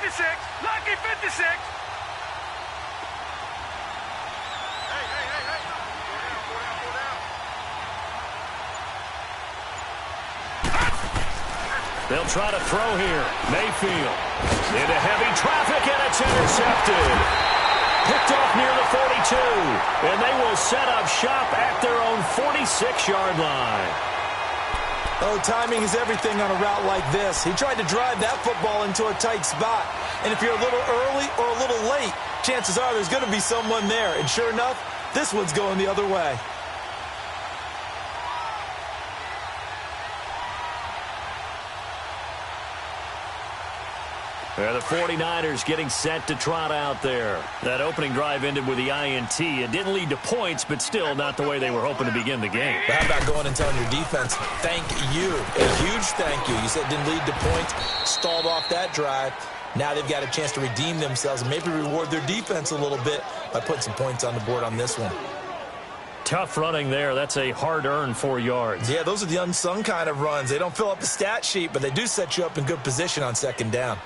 56. Lucky 56. They'll try to throw here. Mayfield into heavy traffic, and it's intercepted. Picked off near the 42, and they will set up shop at their own 46-yard line. Oh, timing is everything on a route like this. He tried to drive that football into a tight spot. And if you're a little early or a little late, chances are there's going to be someone there. And sure enough, this one's going the other way. The 49ers getting set to trot out there. That opening drive ended with the INT. It didn't lead to points, but still not the way they were hoping to begin the game. But how about going and telling your defense, thank you. A huge thank you. You said it didn't lead to points, stalled off that drive. Now they've got a chance to redeem themselves and maybe reward their defense a little bit by putting some points on the board on this one. Tough running there. That's a hard-earned 4 yards. Yeah, those are the unsung kind of runs. They don't fill up the stat sheet, but they do set you up in good position on second down.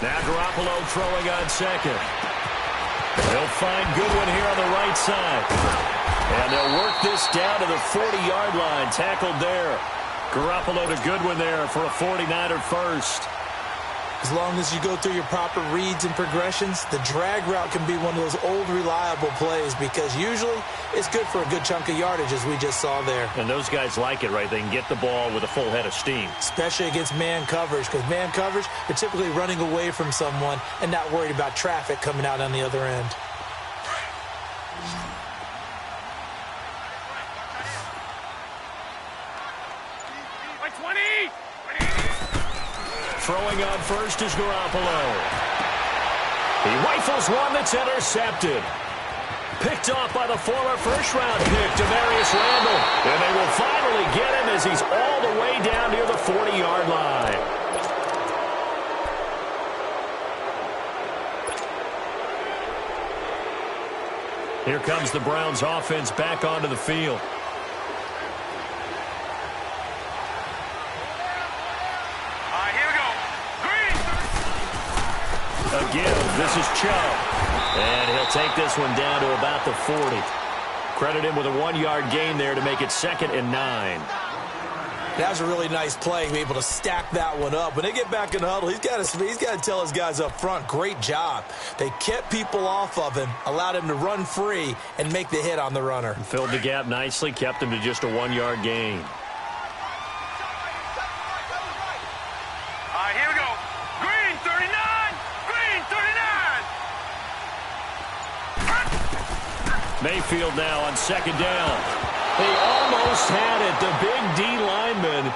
Now Garoppolo throwing on second. They'll find Goodwin here on the right side. And they'll work this down to the 40-yard line. Tackled there. Garoppolo to Goodwin there for a 49er first. As long as you go through your proper reads and progressions, the drag route can be one of those old reliable plays because usually it's good for a good chunk of yardage, as we just saw there. And those guys like it, right? They can get the ball with a full head of steam. Especially against man coverage, because man coverage, they're typically running away from someone and not worried about traffic coming out on the other end. Throwing on first is Garoppolo. He rifles one that's intercepted. Picked off by the former first-round pick, Demarius Randall. And they will finally get him as he's all the way down near the 40-yard line. Here comes the Browns offense back onto the field. Again, this is Chubb. And he'll take this one down to about the 40. Credit him with a 1-yard gain there to make it 2nd and 9. That was a really nice play, be able to stack that one up. When they get back in the huddle, he's got to tell his guys up front, great job. They kept people off of him, allowed him to run free, and make the hit on the runner. Filled the gap nicely, kept him to just a 1-yard gain. Here we go. Green, 39. Green, 39. Mayfield now on 2nd down. They almost had it. The big D lineman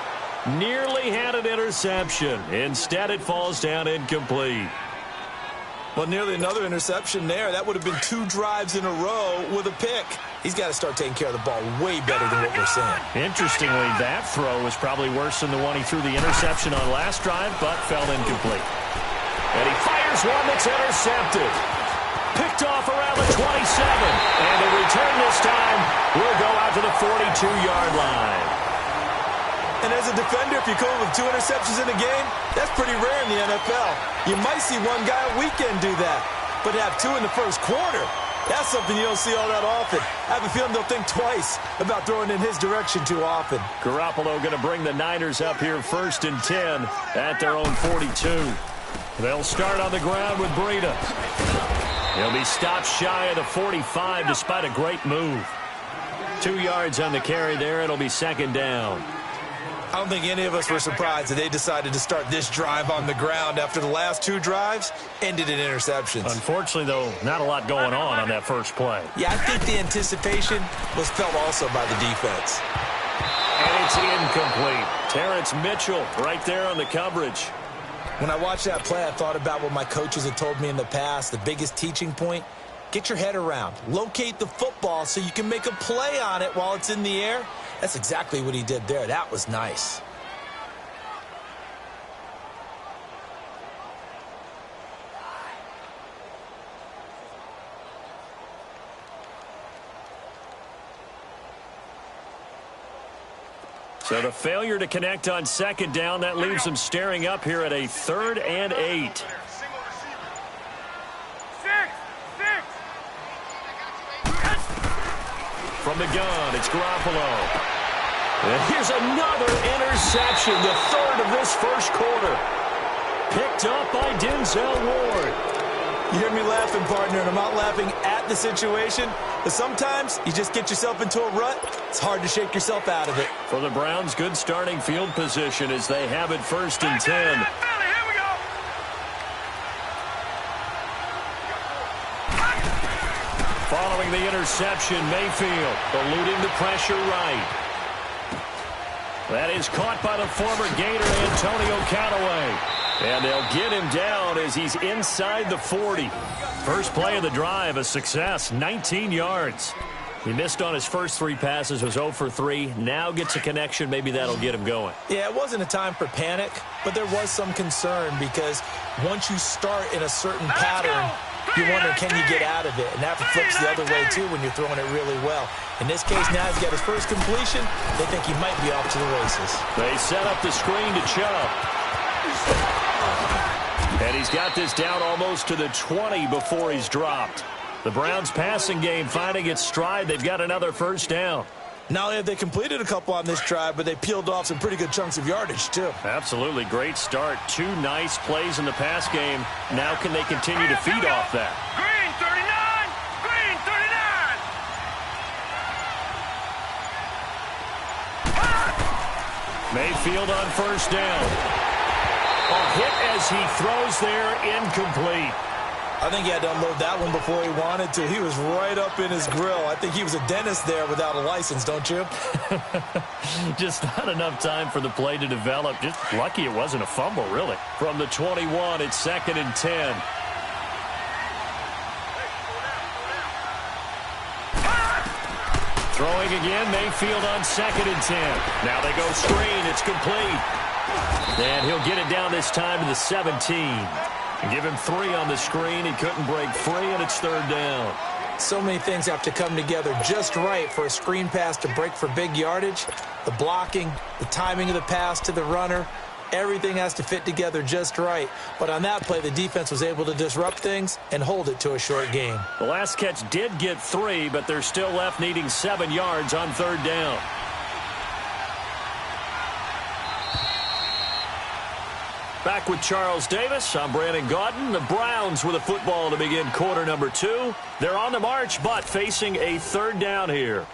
nearly had an interception. Instead, it falls down incomplete. Well, nearly another interception there. That would have been 2 drives in a row with a pick. He's got to start taking care of the ball way better than what we're seeing. Interestingly, that throw was probably worse than the one he threw the interception on last drive, but fell incomplete. And he fires one that's intercepted. Picked off around the 27. And the return this time will go out to the 42-yard line. And as a defender, if you come with 2 interceptions in a game, that's pretty rare in the NFL. You might see one guy a weekend do that. But to have 2 in the first quarter, that's something you don't see all that often. I have a feeling they'll think twice about throwing in his direction too often. Garoppolo going to bring the Niners up here 1st and 10 at their own 42. They'll start on the ground with Breida. He'll be stopped shy of the 45 despite a great move. 2 yards on the carry there. It'll be 2nd down. I don't think any of us were surprised that they decided to start this drive on the ground after the last 2 drives ended in interceptions. Unfortunately, though, not a lot going on that first play. Yeah, I think the anticipation was felt also by the defense. And it's incomplete. Terrence Mitchell right there on the coverage. When I watched that play, I thought about what my coaches had told me in the past. The biggest teaching point, Get your head around. Locate the football so you can make a play on it while it's in the air. That's exactly what he did there. That was nice. So the failure to connect on second down, that leaves them staring up here at a 3rd and 8. 6. From the gun, it's Garoppolo. And here's another interception, the 3rd of this first quarter. Picked up by Denzel Ward. You hear me laughing, partner, and I'm not laughing at the situation, but sometimes you just get yourself into a rut. It's hard to shake yourself out of it. For the Browns, good starting field position as they have it 1st and 10. Here we go. Following the interception, Mayfield eluding the pressure right. That is caught by the former Gator, Antonio Callaway. And they'll get him down as he's inside the 40. First play of the drive, a success, 19 yards. He missed on his first 3 passes, was 0 for 3. Now gets a connection. Maybe that'll get him going. Yeah, it wasn't a time for panic, but there was some concern because once you start in a certain pattern, you wonder, can you get out of it? And that flips the other way, too, when you're throwing it really well. In this case, now he's got his first completion. They think he might be off to the races. They set up the screen to Chubb. And he's got this down almost to the 20 before he's dropped. The Browns' passing game finding its stride. They've got another first down. Not only have they completed a couple on this drive, but they peeled off some pretty good chunks of yardage, too. Absolutely. Great start. 2 nice plays in the pass game. Now can they continue to feed off that? Green 39. Green 39. Mayfield on first down. A hit as he throws there, incomplete. I think he had to unload that one before he wanted to. He was right up in his grill. I think he was a dentist there without a license, don't you? Just not enough time for the play to develop. Just lucky it wasn't a fumble, really. From the 21, it's 2nd and 10. Throwing again, Mayfield on 2nd and 10. Now they go screen, it's complete. And he'll get it down this time to the 17. And give him 3 on the screen. He couldn't break free, and it's 3rd down. So many things have to come together just right for a screen pass to break for big yardage. The blocking, the timing of the pass to the runner, everything has to fit together just right. But on that play, the defense was able to disrupt things and hold it to a short game. The last catch did get 3, but they're still left needing 7 yards on 3rd down. Back with Charles Davis. I'm Brandon Gaudin. The Browns with a football to begin quarter number 2. They're on the march, but facing a 3rd down here.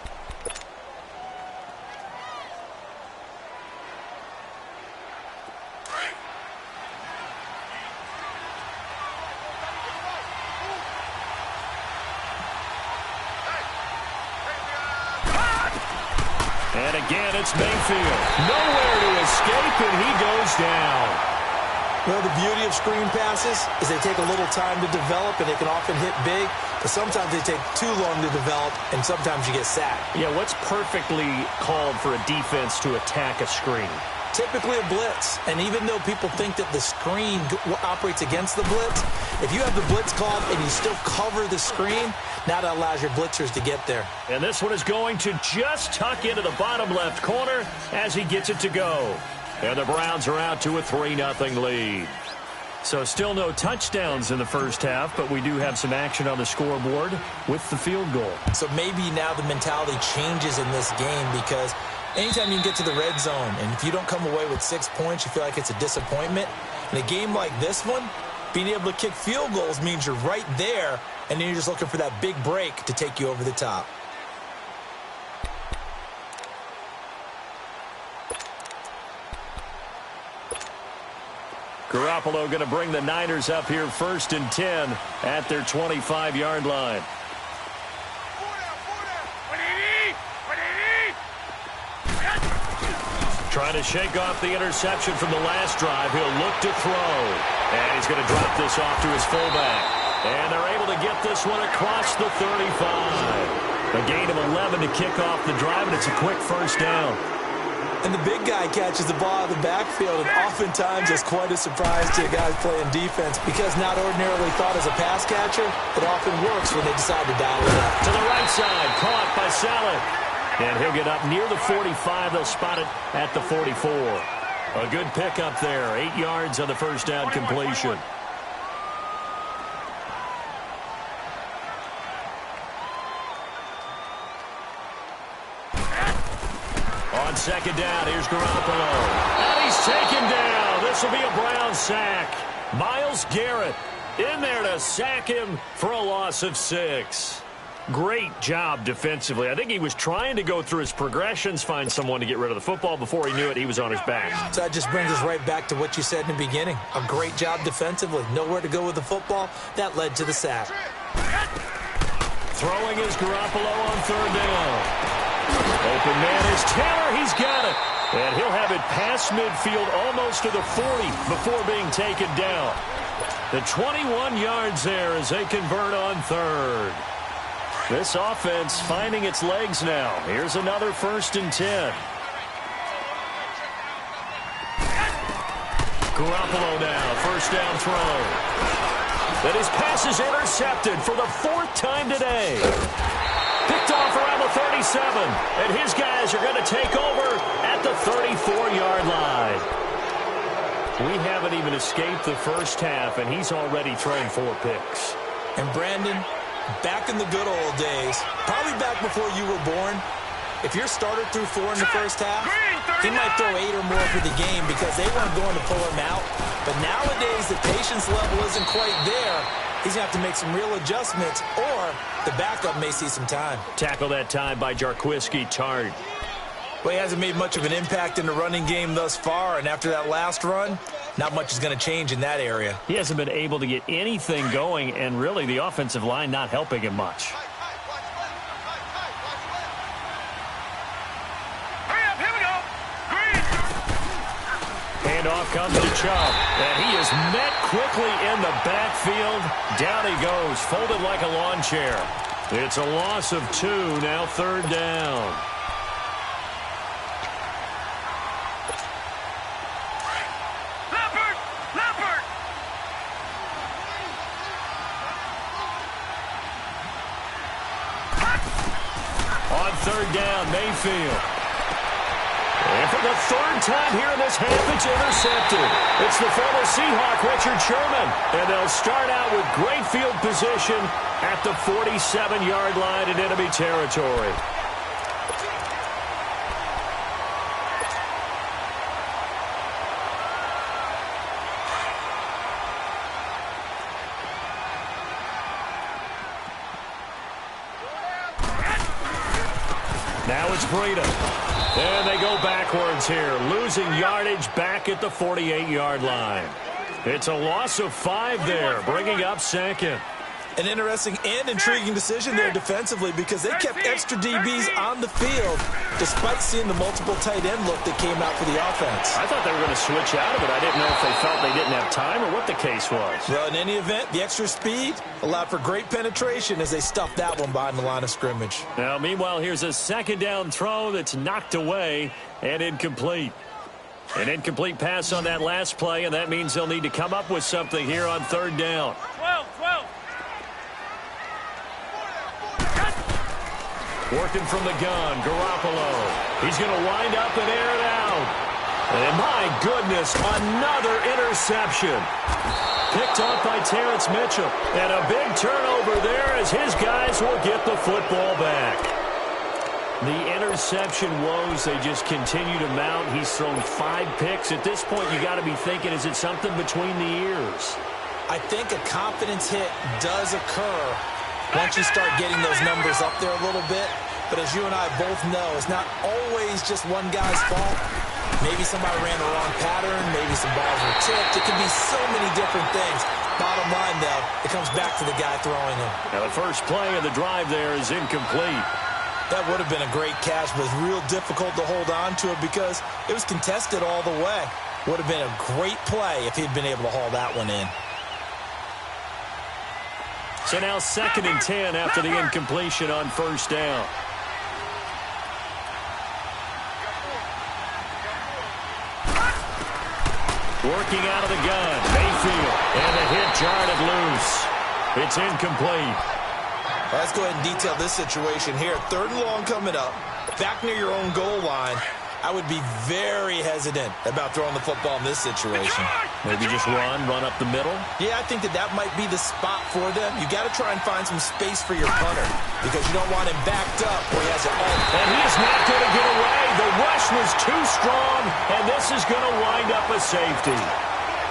And again, it's Mayfield. Nowhere to escape, and he goes down. Well, the beauty of screen passes is they take a little time to develop, and they can often hit big, but sometimes they take too long to develop, and sometimes you get sacked. Yeah, what's perfectly called for a defense to attack a screen? Typically a blitz, and even though people think that the screen operates against the blitz, if you have the blitz called and you still cover the screen, now that allows your blitzers to get there. And this one is going to just tuck into the bottom left corner as he gets it to go. And the Browns are out to a 3-0 lead. So still no touchdowns in the first half, but we do have some action on the scoreboard with the field goal. So maybe now the mentality changes in this game because anytime you can get to the red zone, and if you don't come away with 6 points, you feel like it's a disappointment. In a game like this one, being able to kick field goals means you're right there, and then you're just looking for that big break to take you over the top. Garoppolo going to bring the Niners up here 1st and 10 at their 25-yard line. Trying to shake off the interception from the last drive. He'll look to throw. And he's going to drop this off to his fullback. And they're able to get this one across the 35. A gain of 11 to kick off the drive, and it's a quick first down. And the big guy catches the ball out of the backfield, and oftentimes it's quite a surprise to guys playing defense because not ordinarily thought as a pass catcher, it often works when they decide to dial it up. To the right side, caught by Saleh. And he'll get up near the 45. They'll spot it at the 44. A good pickup there. 8 yards on the first down completion. On second down, here's Garoppolo. And he's taken down. This will be a Brown sack. Myles Garrett in there to sack him for a loss of 6. Great job defensively. I think he was trying to go through his progressions, find someone to get rid of the football. Before he knew it, he was on his back. So that just brings us right back to what you said in the beginning. A great job defensively. Nowhere to go with the football. That led to the sack. Throwing is Garoppolo on third down. Open man is Taylor. He's got it. And he'll have it past midfield almost to the 40 before being taken down. The 21 yards there as they convert on third. This offense finding its legs now. Here's another 1st and 10. Garoppolo now, first down throw. Then his pass is intercepted for the 4th time today. Picked off around the 37, and his guys are going to take over at the 34-yard line. We haven't even escaped the first half, and he's already thrown 4 picks. And Brandon, back in the good old days, probably back before you were born, if your starter threw 4 in the first half, he might throw 8 or more for the game because they weren't going to pull him out. But nowadays, the patience level isn't quite there. He's going to have to make some real adjustments, or the backup may see some time. Tackle that time by Jarquiski Tart. Well, he hasn't made much of an impact in the running game thus far, and after that last run, not much is going to change in that area. He hasn't been able to get anything going, and really the offensive line not helping him much. Handoff comes to Chubb, and he is met quickly in the backfield. Down he goes, folded like a lawn chair. It's a loss of 2, now 3rd down. Leopard! On 3rd down, Mayfield. And for the 3rd time here in this half, it's intercepted. It's the former Seahawk, Richard Sherman. And they'll start out with great field position at the 47-yard line in enemy territory. Now it's Breida. And they go backwards here, losing yardage back at the 48-yard line. It's a loss of 5 there, bringing up 2nd. An interesting and intriguing decision there defensively because they kept extra DBs on the field despite seeing the multiple tight end look that came out for the offense. I thought they were going to switch out of it. I didn't know if they felt they didn't have time or what the case was. Well, in any event, the extra speed allowed for great penetration as they stuffed that one behind the line of scrimmage. Now, meanwhile, here's a 2nd down throw that's knocked away and incomplete. An incomplete pass on that last play, and that means they'll need to come up with something here on 3rd down. 12. Working from the gun, Garoppolo. He's going to wind up and air it out. And my goodness, another interception. Picked off by Terrence Mitchell. And a big turnover there as his guys will get the football back. The interception woes, they just continue to mount. He's thrown 5 picks. At this point, you got to be thinking, is it something between the ears? I think a confidence hit does occur once you start getting those numbers up there a little bit. But as you and I both know, it's not always just one guy's fault. Maybe somebody ran the wrong pattern. Maybe some balls were tipped. It can be so many different things. Bottom line, though, it comes back to the guy throwing them. Now, the first play of the drive there is incomplete. That would have been a great catch, but it's real difficult to hold on to it because it was contested all the way. Would have been a great play if he'd been able to haul that one in. So now 2nd and 10 after the incompletion on first down. Working out of the gun, Mayfield, and the hit jarred loose. It's incomplete. Let's go ahead and detail this situation here. 3rd and long coming up, back near your own goal line. I would be very hesitant about throwing the football in this situation. Maybe just run up the middle? Yeah, I think that might be the spot for them. You got to try and find some space for your punter because you don't want him backed up where he has it all. And he is not going to get away. The rush was too strong, and this is going to wind up a safety.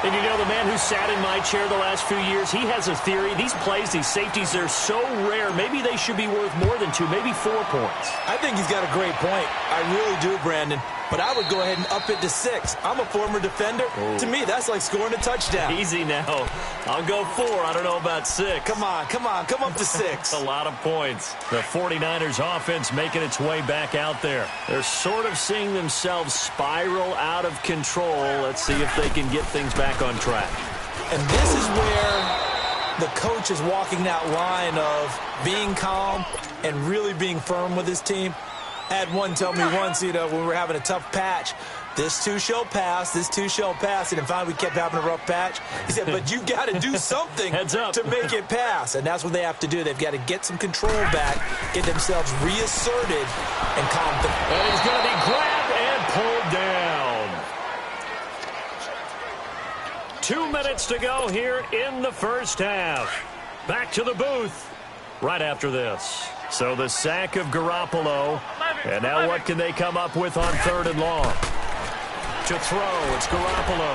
And you know, the man who sat in my chair the last few years, he has a theory. These plays, these safeties, they're so rare. Maybe they should be worth more than 2, maybe 4 points. I think he's got a great point. I really do, Brandon. But I would go ahead and up it to 6. I'm a former defender. To me, that's like scoring a touchdown. Easy now. I'll go 4. I don't know about 6. Come on. Come up to 6. A lot of points. The 49ers offense making its way back out there. They're sort of seeing themselves spiral out of control. Let's see if they can get things back on track. And this is where the coach is walking that line of being calm and really being firm with his team. I had one tell me once, when we were having a tough patch, this too shall pass, this too shall pass. And finally we kept having a rough patch. He said, but you got to do something to make it pass. And that's what they have to do. They've got to get some control back, get themselves reasserted, and calm them. And he's going to be grabbed and pulled down. 2 minutes to go here in the first half. Back to the booth right after this. So the sack of Garoppolo. And now what can they come up with on 3rd and long? To throw, it's Garoppolo.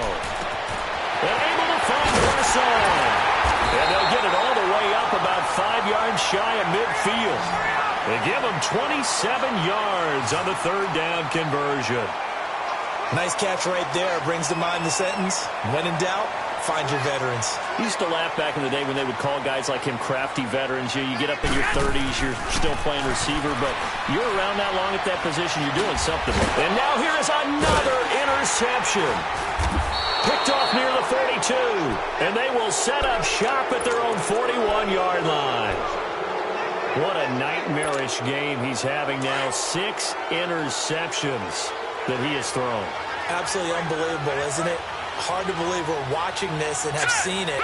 And able to find Russell. And they'll get it all the way up about 5 yards shy of midfield. They give him 27 yards on the 3rd down conversion. Nice catch right there. Brings to mind the sentence, when in doubt, find your veterans. He used to laugh back in the day when they would call guys like him crafty veterans. You get up in your 30s, you're still playing receiver, but you're around that long at that position, you're doing something. And now here is another interception. Picked off near the 42, and they will set up shop at their own 41-yard line. What a nightmarish game he's having now. 6 interceptions that he has thrown. Absolutely unbelievable, isn't it? Hard to believe we're watching this and have seen it,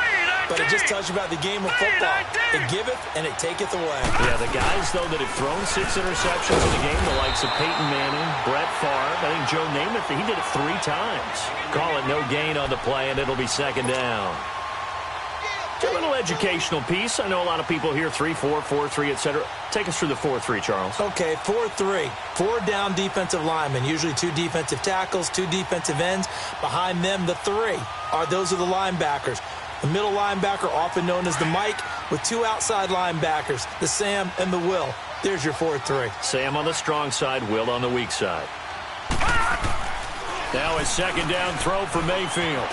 but it just tells you about the game of football. It giveth and it taketh away. Yeah, the guys, though, that have thrown 6 interceptions in a game, the likes of Peyton Manning, Brett Favre, I think Joe Namath, he did it 3 times. Call it no gain on the play, and it'll be 2nd down. A little educational piece. I know a lot of people hear 3-4, 4-3, etc. Take us through the 4-3, Charles. Okay, 4-3. 4 down defensive linemen, usually 2 defensive tackles, 2 defensive ends. Behind them, the 3 those are the linebackers. The middle linebacker, often known as the Mike, with 2 outside linebackers, the Sam and the Will. There's your 4-3. Sam on the strong side, Will on the weak side. Now a 2nd down throw for Mayfield.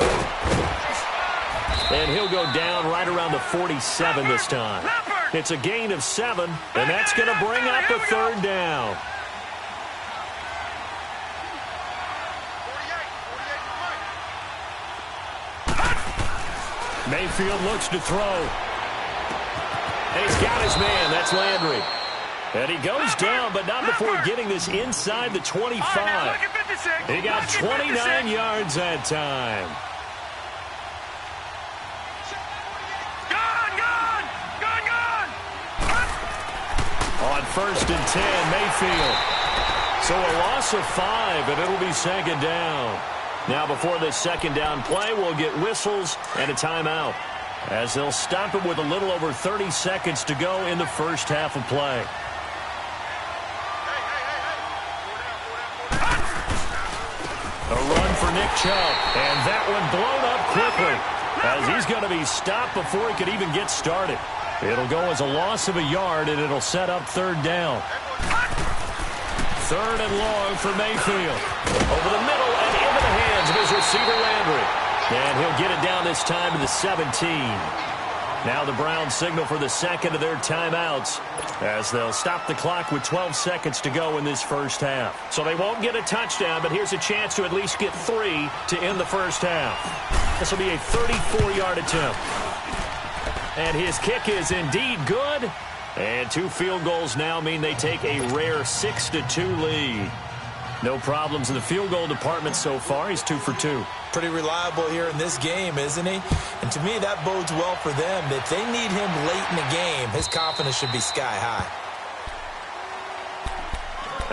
And he'll go down right around the 47 this time. It's a gain of 7, and that's going to bring up a 3rd down. Mayfield looks to throw. And he's got his man. That's Landry. And he goes down, but not before getting this inside the 25. He got 29 yards that time. On 1st and 10, Mayfield. So a loss of 5, and it'll be 2nd down. Now before this 2nd down play, we'll get whistles and a timeout, as they'll stop it with a little over 30 seconds to go in the first half of play. A run for Nick Chubb, and that one blown up quickly, as he's going to be stopped before he could even get started. It'll go as a loss of a yard, and it'll set up 3rd down. 3rd and long for Mayfield. Over the middle and into the hands of his receiver, Landry. And he'll get it down this time to the 17. Now the Browns signal for the 2nd of their timeouts, as they'll stop the clock with 12 seconds to go in this first half. So they won't get a touchdown, but here's a chance to at least get 3 to end the first half. This will be a 34-yard attempt. And his kick is indeed good. And 2 field goals now mean they take a rare 6-2 lead. No problems in the field goal department so far. He's 2 for 2. Pretty reliable here in this game, isn't he? And to me, that bodes well for them. If they need him late in the game, his confidence should be sky high.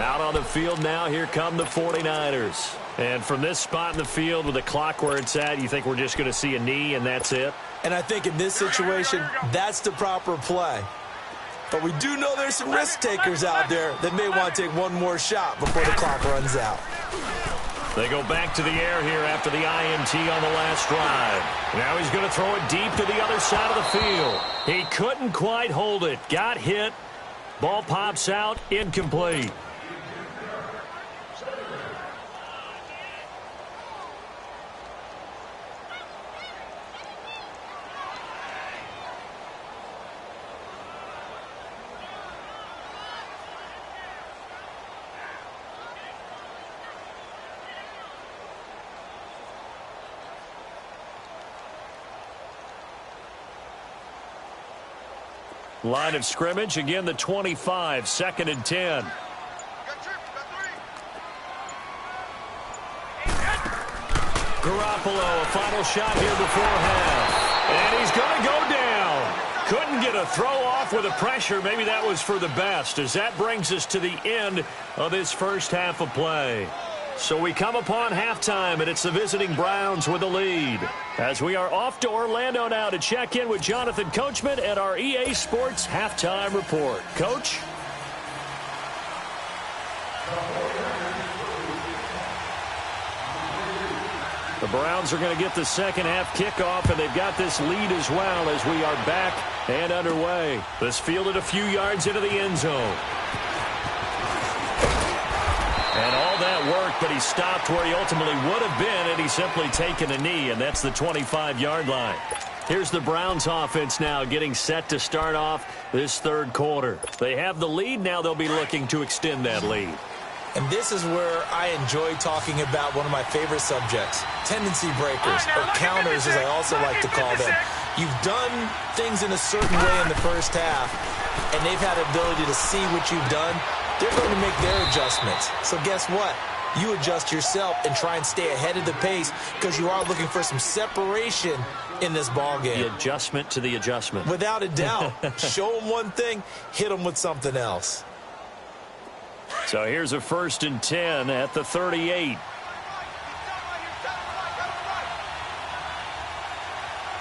Out on the field now, here come the 49ers. And from this spot in the field with the clock where it's at, you think we're just going to see a knee and that's it? And I think in this situation, that's the proper play. But we do know there's some risk takers out there that may want to take one more shot before the clock runs out. They go back to the air here after the INT on the last drive. Now he's going to throw it deep to the other side of the field. He couldn't quite hold it. Got hit. Ball pops out. Incomplete. Line of scrimmage, again the 25, 2nd and 10. Garoppolo, a final shot here before half. And he's going to go down. Couldn't get a throw off with the pressure. Maybe that was for the best, as that brings us to the end of this first half of play. So we come upon halftime, and it's the visiting Browns with the lead. As we are off to Orlando now to check in with Jonathan Coachman at our EA Sports Halftime Report. Coach? The Browns are going to get the second half kickoff, and they've got this lead as well as we are back and underway. This fielded a few yards into the end zone. And all that work, but he stopped where he ultimately would have been, and he's simply taken a knee, and that's the 25-yard line. Here's the Browns offense now getting set to start off this third quarter. They have the lead. Now they'll be looking to extend that lead. And this is where I enjoy talking about one of my favorite subjects, tendency breakers, or counters as I also like to call them. You've done things in a certain way in the first half, and they've had the ability to see what you've done. They're going to make their adjustments. So guess what? You adjust yourself and try and stay ahead of the pace because you are looking for some separation in this ball game. The adjustment to the adjustment. Without a doubt. Show them one thing, hit them with something else. So here's a 1st and 10 at the 38. All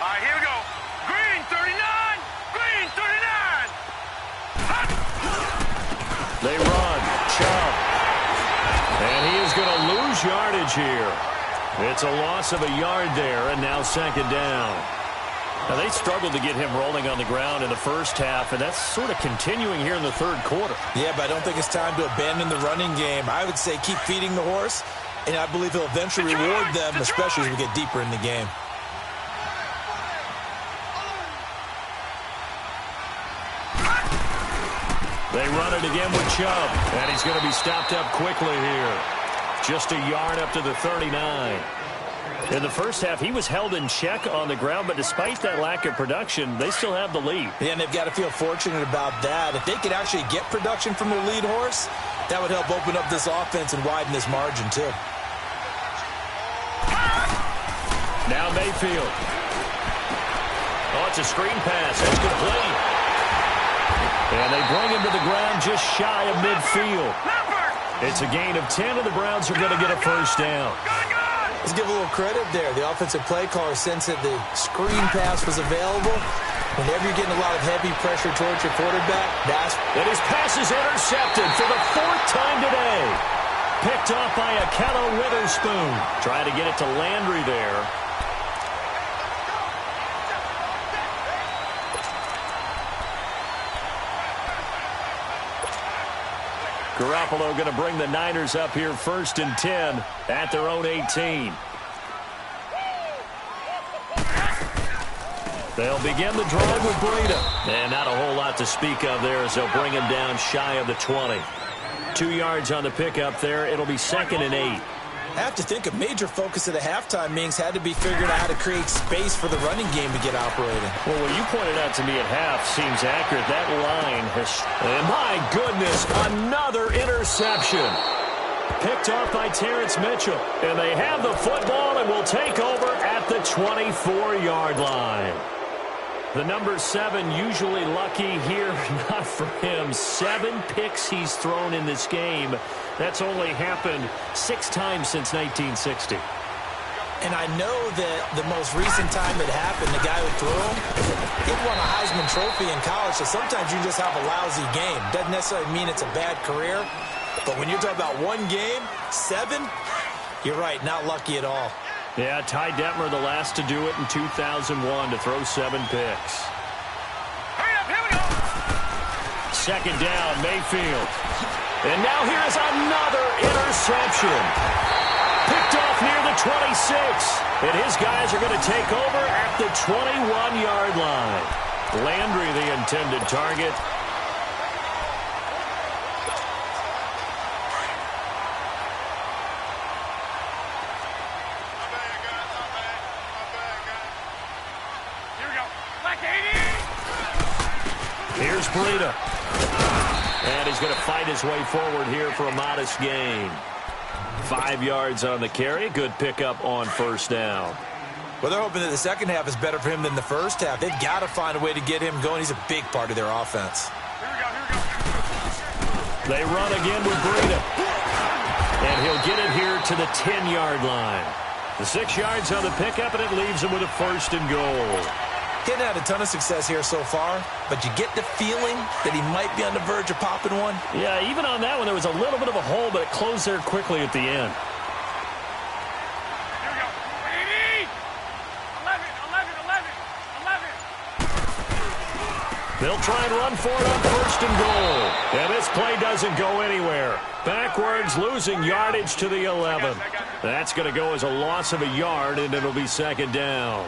right, here we go. Green 39. Green 39. Hot. They run. Chubb. And he is going to lose yardage here. It's a loss of a yard there, and now 2nd down. Now, they struggled to get him rolling on the ground in the first half, and that's sort of continuing here in the third quarter. Yeah, but I don't think it's time to abandon the running game. I would say keep feeding the horse, and I believe he'll eventually reward them, especially as we get deeper in the game. They run it again with Chubb, and he's going to be stopped up quickly here. Just a yard up to the 39. In the first half, he was held in check on the ground, but despite that lack of production, they still have the lead. Yeah, and they've got to feel fortunate about that. If they could actually get production from their lead horse, that would help open up this offense and widen this margin, too. Now Mayfield. Oh, it's a screen pass. It's complete. And they bring him to the ground just shy of midfield. It's a gain of 10, and the Browns are going to get a first down. Let's give a little credit there. The offensive play caller sensed that the screen pass was available. Whenever you're getting a lot of heavy pressure towards your quarterback, and his pass is intercepted for the 4th time today. Picked off by Akello Witherspoon. Trying to get it to Landry there. Garoppolo going to bring the Niners up here 1st and 10 at their own 18. They'll begin the drive with Breida. And not a whole lot to speak of there as they'll bring him down shy of the 20. 2 yards on the pickup there. It'll be 2nd and 8. I have to think a major focus of the halftime meetings had to be figuring out how to create space for the running game to get operating. Well, what you pointed out to me at half seems accurate. That line has... And my goodness, another interception. Picked off by Terrence Mitchell. And they have the football and will take over at the 24-yard line. The number 7 usually lucky here, not for him. 7 picks he's thrown in this game. That's only happened 6 times since 1960. And I know that the most recent time it happened, the guy who threw him, he won a Heisman Trophy in college, so sometimes you just have a lousy game. Doesn't necessarily mean it's a bad career, but when you're talking about one game, 7, you're right, not lucky at all. Yeah, Ty Detmer, the last to do it in 2001 to throw 7 picks. Hurry up, here we go. Second down, Mayfield. And now here's another interception. Picked off near the 26. And his guys are going to take over at the 21-yard line. Landry, the intended target. Here's Breida. And he's going to fight his way forward here for a modest gain. 5 yards on the carry. Good pickup on first down. Well, they're hoping that the second half is better for him than the first half. They've got to find a way to get him going. He's a big part of their offense. Here we go. They run again with Breida. And he'll get it here to the 10-yard line. The 6 yards on the pickup, and it leaves him with a 1st and goal. He hasn't had a ton of success here so far, but you get the feeling that he might be on the verge of popping one. Yeah, even on that one, there was a little bit of a hole, but it closed there quickly at the end. Here we go. 11. They'll try and run for it on 1st and goal. And this play doesn't go anywhere. Backwards, losing yardage to the 11. That's going to go as a loss of a yard, and it'll be 2nd down.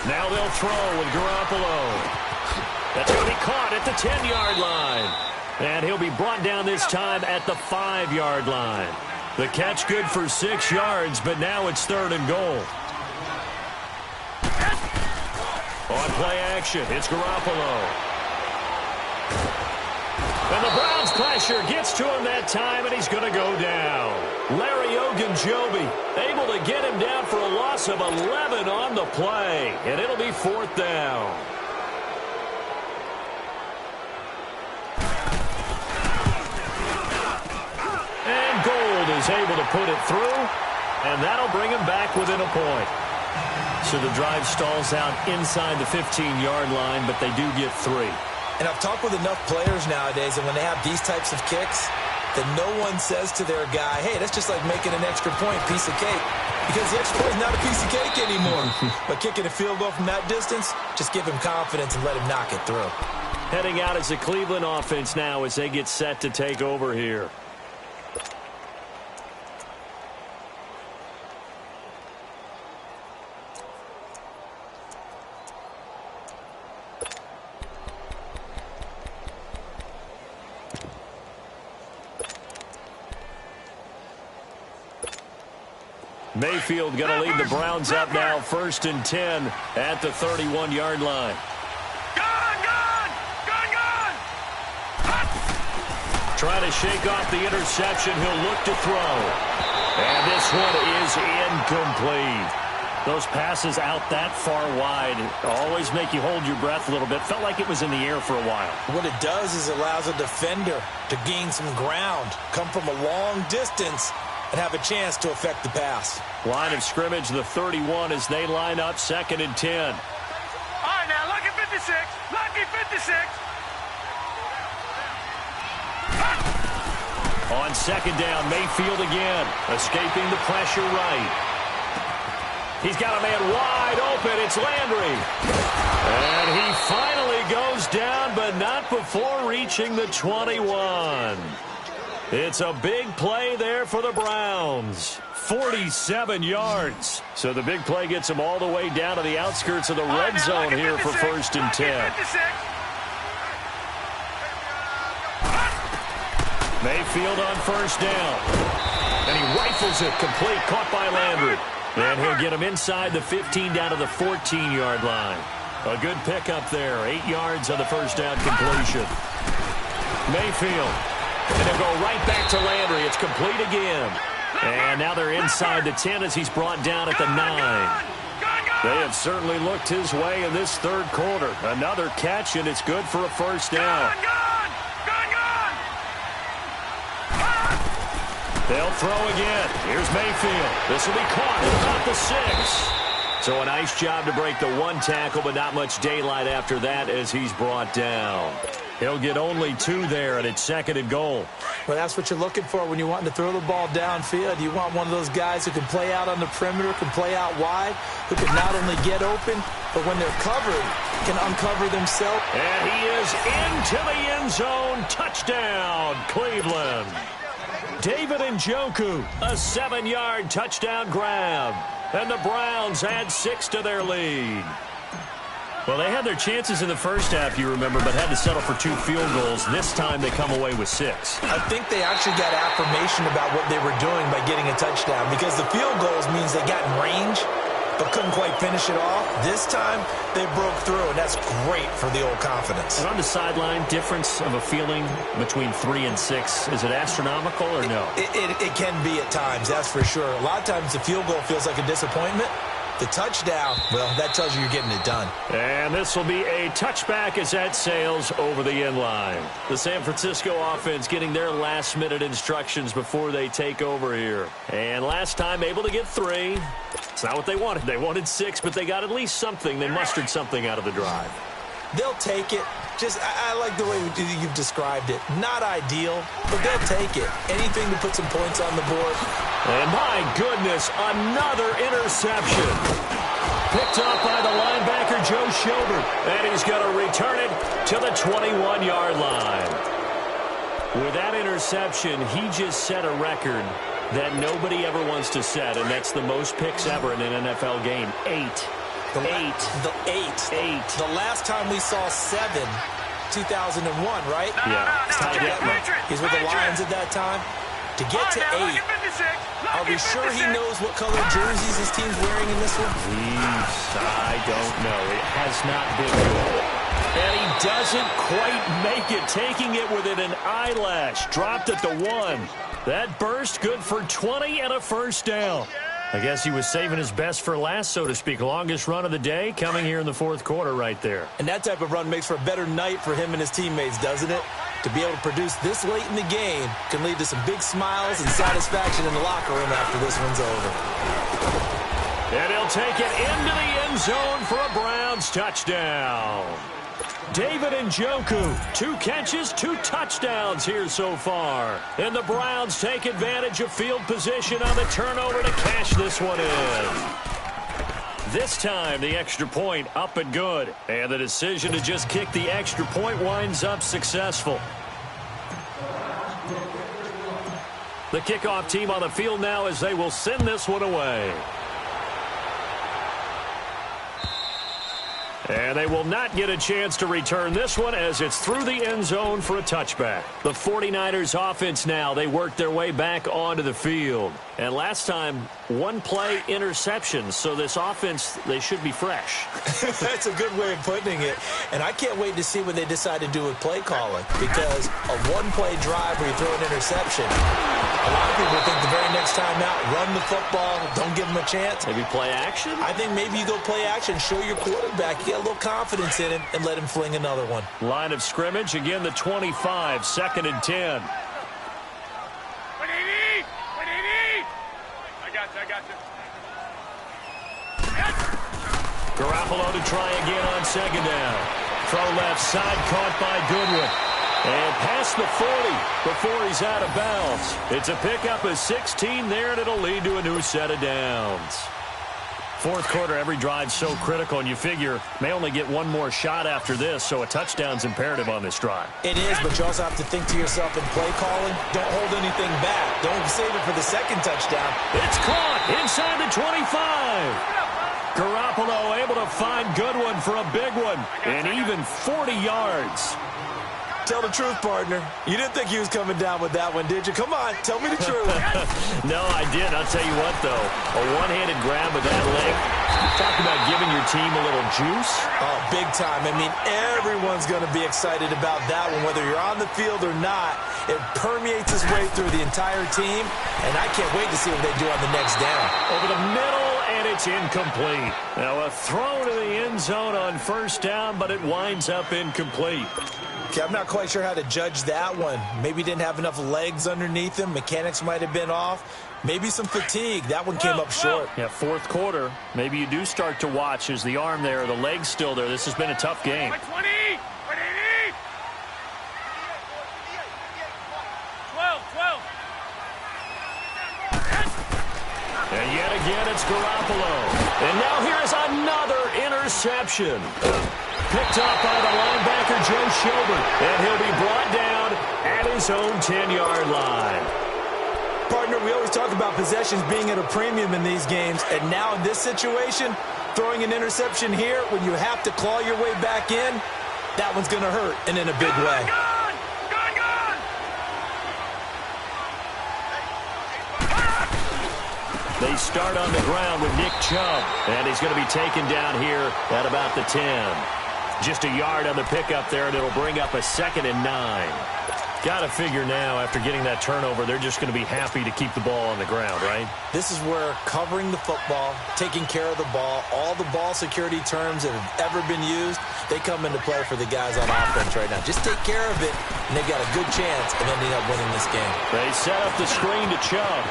Now they'll throw with Garoppolo. That's going to be caught at the 10-yard line. And he'll be brought down this time at the 5-yard line. The catch good for 6 yards, but now it's 3rd and goal. On play action, it's Garoppolo. And the Browns pressure gets to him that time, and he's going to go down. Larry Ogunjobi able to get him down for a loss of 11 on the play, and it'll be 4th down. And Gold is able to put it through, and that'll bring him back within a point. So the drive stalls out inside the 15-yard line, but they do get 3. And I've talked with enough players nowadays, and when they have these types of kicks, that no one says to their guy, hey, that's just like making an extra point, piece of cake. Because the extra point is not a piece of cake anymore. But kicking a field goal from that distance, just give him confidence and let him knock it through. Heading out as the Cleveland offense now as they get set to take over here. Mayfield going to lead the Browns up now, 1st and 10 at the 31-yard line. Gone! Trying to shake off the interception. He'll look to throw. And this one is incomplete. Those passes out that far wide always make you hold your breath a little bit. Felt like it was in the air for a while. What it does is it allows a defender to gain some ground, come from a long distance, and have a chance to affect the pass. Line of scrimmage, the 31 as they line up, 2nd and 10. All right, now, lucky 56. Lucky 56. On 2nd down, Mayfield again, escaping the pressure right. He's got a man wide open. It's Landry. And he finally goes down, but not before reaching the 21. It's a big play there for the Browns. 47 yards. So the big play gets them all the way down to the outskirts of the red zone here for 1st and 10. Mayfield on first down. And he rifles it complete, caught by Landry. And he'll get him inside the 15 down to the 14-yard line. A good pickup there. 8 yards on the first down completion. Mayfield. And he'll go right back to Landry. It's complete again. And now they're inside the 10 as he's brought down at the 9. They have certainly looked his way in this third quarter. Another catch, and it's good for a first down. They'll throw again. Here's Mayfield. This will be caught at about the 6. So a nice job to break the 1 tackle, but not much daylight after that as he's brought down. He'll get only 2 there, and it's 2nd and goal. Well, that's what you're looking for when you want to throw the ball downfield. You want one of those guys who can play out on the perimeter, can play out wide, who can not only get open, but when they're covered, can uncover themselves. And he is into the end zone. Touchdown, Cleveland. David Njoku, a 7-yard touchdown grab. And the Browns add 6 to their lead. Well, they had their chances in the first half, you remember, but had to settle for 2 field goals. This time they come away with 6. I think they actually got affirmation about what they were doing by getting a touchdown, because the field goals means they got in range but couldn't quite finish it off. This time they broke through, and that's great for the old confidence. And on the sideline, difference of a feeling between 3 and 6, is it astronomical or no? It can be at times, that's for sure. A lot of times the field goal feels like a disappointment. The touchdown, well, that tells you you're getting it done. And this will be a touchback as that sails over the end line. The San Francisco offense getting their last-minute instructions before they take over here. And last time able to get 3. It's not what they wanted. They wanted 6, but they got at least something. They mustered something out of the drive. They'll take it. I like the way you've described it. Not ideal, but they'll take it. Anything to put some points on the board. And my goodness, another interception. Picked off by the linebacker, Joe Schobert. And he's going to return it to the 21-yard line. With that interception, he just set a record that nobody ever wants to set, and that's the most picks ever in an NFL game. 8. The last time we saw 7, 2001, right? Yeah. He's with the Lions at that time. To get to 8, are we sure he knows what color jerseys his team's wearing in this one? I don't know. It has not been good. And he doesn't quite make it, taking it within an eyelash. Dropped at the 1. That burst good for 20 and a first down. I guess he was saving his best for last, so to speak. Longest run of the day coming here in the fourth quarter right there. And that type of run makes for a better night for him and his teammates, doesn't it? To be able to produce this late in the game can lead to some big smiles and satisfaction in the locker room after this one's over. And he'll take it into the end zone for a Browns touchdown. David Njoku, 2 catches, 2 touchdowns here so far. And the Browns take advantage of field position on the turnover to cash this one in. This time, the extra point up and good. And the decision to just kick the extra point winds up successful. The kickoff team on the field now as they will send this one away. And they will not get a chance to return this one as it's through the end zone for a touchback. The 49ers offense now, they work their way back onto the field. And last time, 1-play interception. So this offense, they should be fresh. That's a good way of putting it. And I can't wait to see what they decide to do with play calling. Because a 1-play drive where you throw an interception, a lot of people think the very next time out, run the football, don't give them a chance. Maybe play action? I think maybe you go play action, show your quarterback, get a little confidence in him, and let him fling another one. Line of scrimmage, again the 25, 2nd and 10. I got you. Garoppolo to try again on 2nd down. Throw left side, caught by Goodwin. And past the 40 before he's out of bounds. It's a pickup of 16 there, and it'll lead to a new set of downs. Fourth quarter, every drive so critical, and you figure may only get one more shot after this, so a touchdown's imperative on this drive. It is, but you also have to think to yourself in play calling, don't hold anything back. Don't save it for the second touchdown. It's caught inside the 25. Garoppolo able to find Goodwin for a big one, and even 40 yards. Tell the truth, partner. You didn't think he was coming down with that one, did you? Come on, tell me the truth. No, I didn't. I'll tell you what, though. A one-handed grab with that leg. Talk about giving your team a little juice. Oh, big time. I mean, everyone's going to be excited about that one, whether you're on the field or not. It permeates its way through the entire team, and I can't wait to see what they do on the next down. Over the middle, and it's incomplete. Now, a throw to the end zone on first down, but it winds up incomplete. Okay, I'm not quite sure how to judge that one. Maybe didn't have enough legs underneath him. Mechanics might have been off. Maybe some fatigue. That one came up short. Yeah, fourth quarter. Maybe you do start to watch as the arm there, the leg's still there. This has been a tough game. 20! 12, 12. And yet again, it's Garoppolo. And now here's another interception. Picked up by the linebacker, Joe Schobert. And he'll be brought down at his own 10-yard line. Partner, we always talk about possessions being at a premium in these games. And now in this situation, throwing an interception here when you have to claw your way back in, that one's going to hurt, and in a big way. They start on the ground with Nick Chubb, and he's going to be taken down here at about the 10. Just a yard on the pickup there, and it'll bring up a 2nd and 9. Got to figure now, after getting that turnover, they're just going to be happy to keep the ball on the ground, right? This is where covering the football, taking care of the ball, all the ball security terms that have ever been used, they come into play for the guys on offense right now. Just take care of it, and they've got a good chance of ending up winning this game. They set up the screen to Chubb.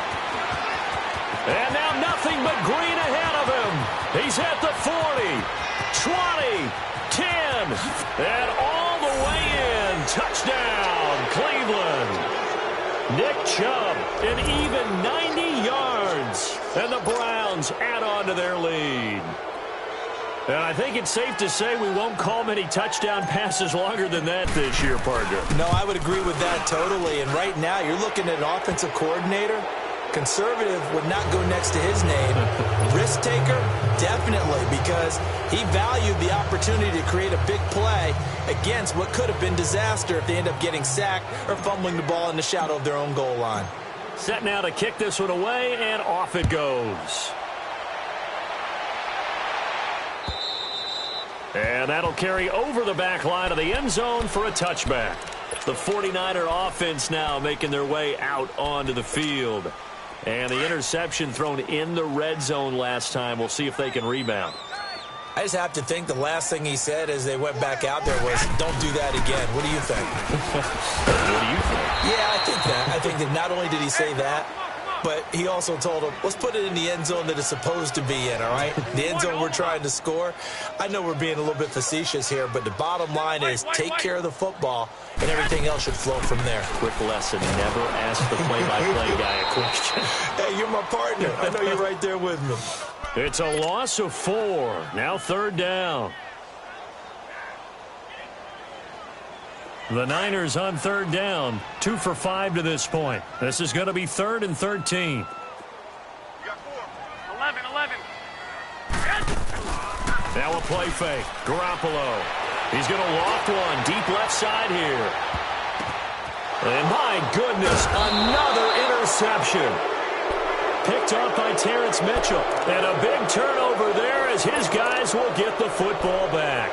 And now nothing but green ahead of him. He's at the 40, 20, 10, and all the way in. Touchdown, Cleveland. Nick Chubb, an even 90 yards. And the Browns add on to their lead. And I think it's safe to say we won't call many touchdown passes longer than that this year, partner. No, I would agree with that totally. And right now, you're looking at an offensive coordinator. Conservative would not go next to his name. Risk taker, definitely, because he valued the opportunity to create a big play against what could have been disaster if they end up getting sacked or fumbling the ball in the shadow of their own goal line. Set now to kick this one away, and off it goes. And that'll carry over the back line of the end zone for a touchback. The 49er offense now making their way out onto the field. And the interception thrown in the red zone last time. We'll see if they can rebound. I just have to think the last thing he said as they went back out there was, don't do that again. What do you think? What do you think? Yeah, I think that. I think that not only did he say that, but he also told him, let's put it in the end zone that it's supposed to be in, all right? The end zone we're trying to score. I know we're being a little bit facetious here, but the bottom line is take care of the football, and everything else should flow from there. Quick lesson, never ask the play-by-play guy a question. Hey, you're my partner. I know you're right there with me. It's a loss of 4. Now 3rd down. The Niners on 3rd down. 2 for 5 to this point. This is going to be 3rd and 13. 11. Now a play fake. Garoppolo. He's going to loft one. Deep left side here. And my goodness, another interception. Picked up by Terrence Mitchell. And a big turnover there as his guys will get the football back.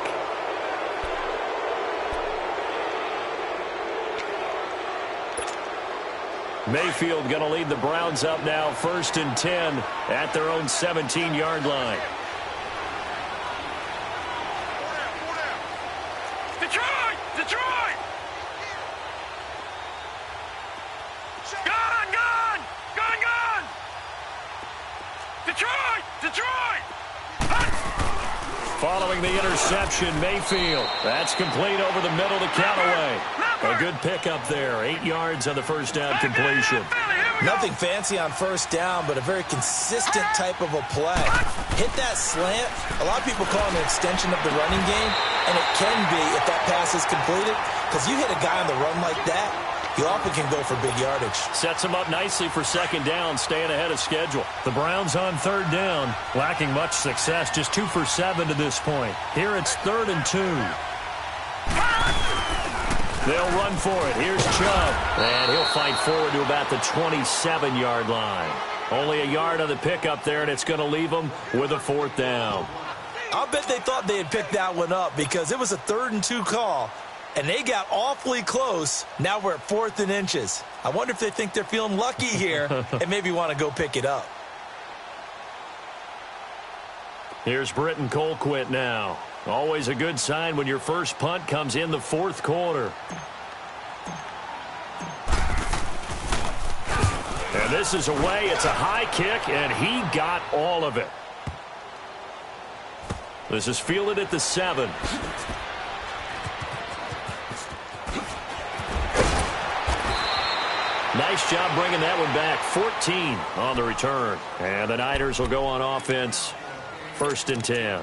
Mayfield going to lead the Browns up now, 1st and 10 at their own 17-yard line. Detroit! Detroit! Gone! Gone! Gone! Gone! Detroit! Detroit! Following the interception, Mayfield. That's complete over the middle to Callaway. A good pickup there. 8 yards on the first down completion. Nothing fancy on first down, but a very consistent type of a play. Hit that slant. A lot of people call it an extension of the running game, and it can be if that pass is completed, because you hit a guy on the run like that, you often can go for big yardage. Sets him up nicely for 2nd down, staying ahead of schedule. The Browns on 3rd down, lacking much success, just 2 for 7 to this point. Here it's 3rd and 2. They'll run for it. Here's Chubb. And he'll fight forward to about the 27-yard line. Only a yard on the pickup there, and it's going to leave them with a 4th down. I'll bet they thought they had picked that one up because it was a 3rd and 2 call, and they got awfully close. Now we're at 4th and inches. I wonder if they think they're feeling lucky here and maybe want to go pick it up. Here's Britton Colquitt now. Always a good sign when your first punt comes in the 4th quarter. And this is away. It's a high kick, and he got all of it. This is fielded at the 7. Nice job bringing that one back. 14 on the return. And the Niners will go on offense. 1st and 10.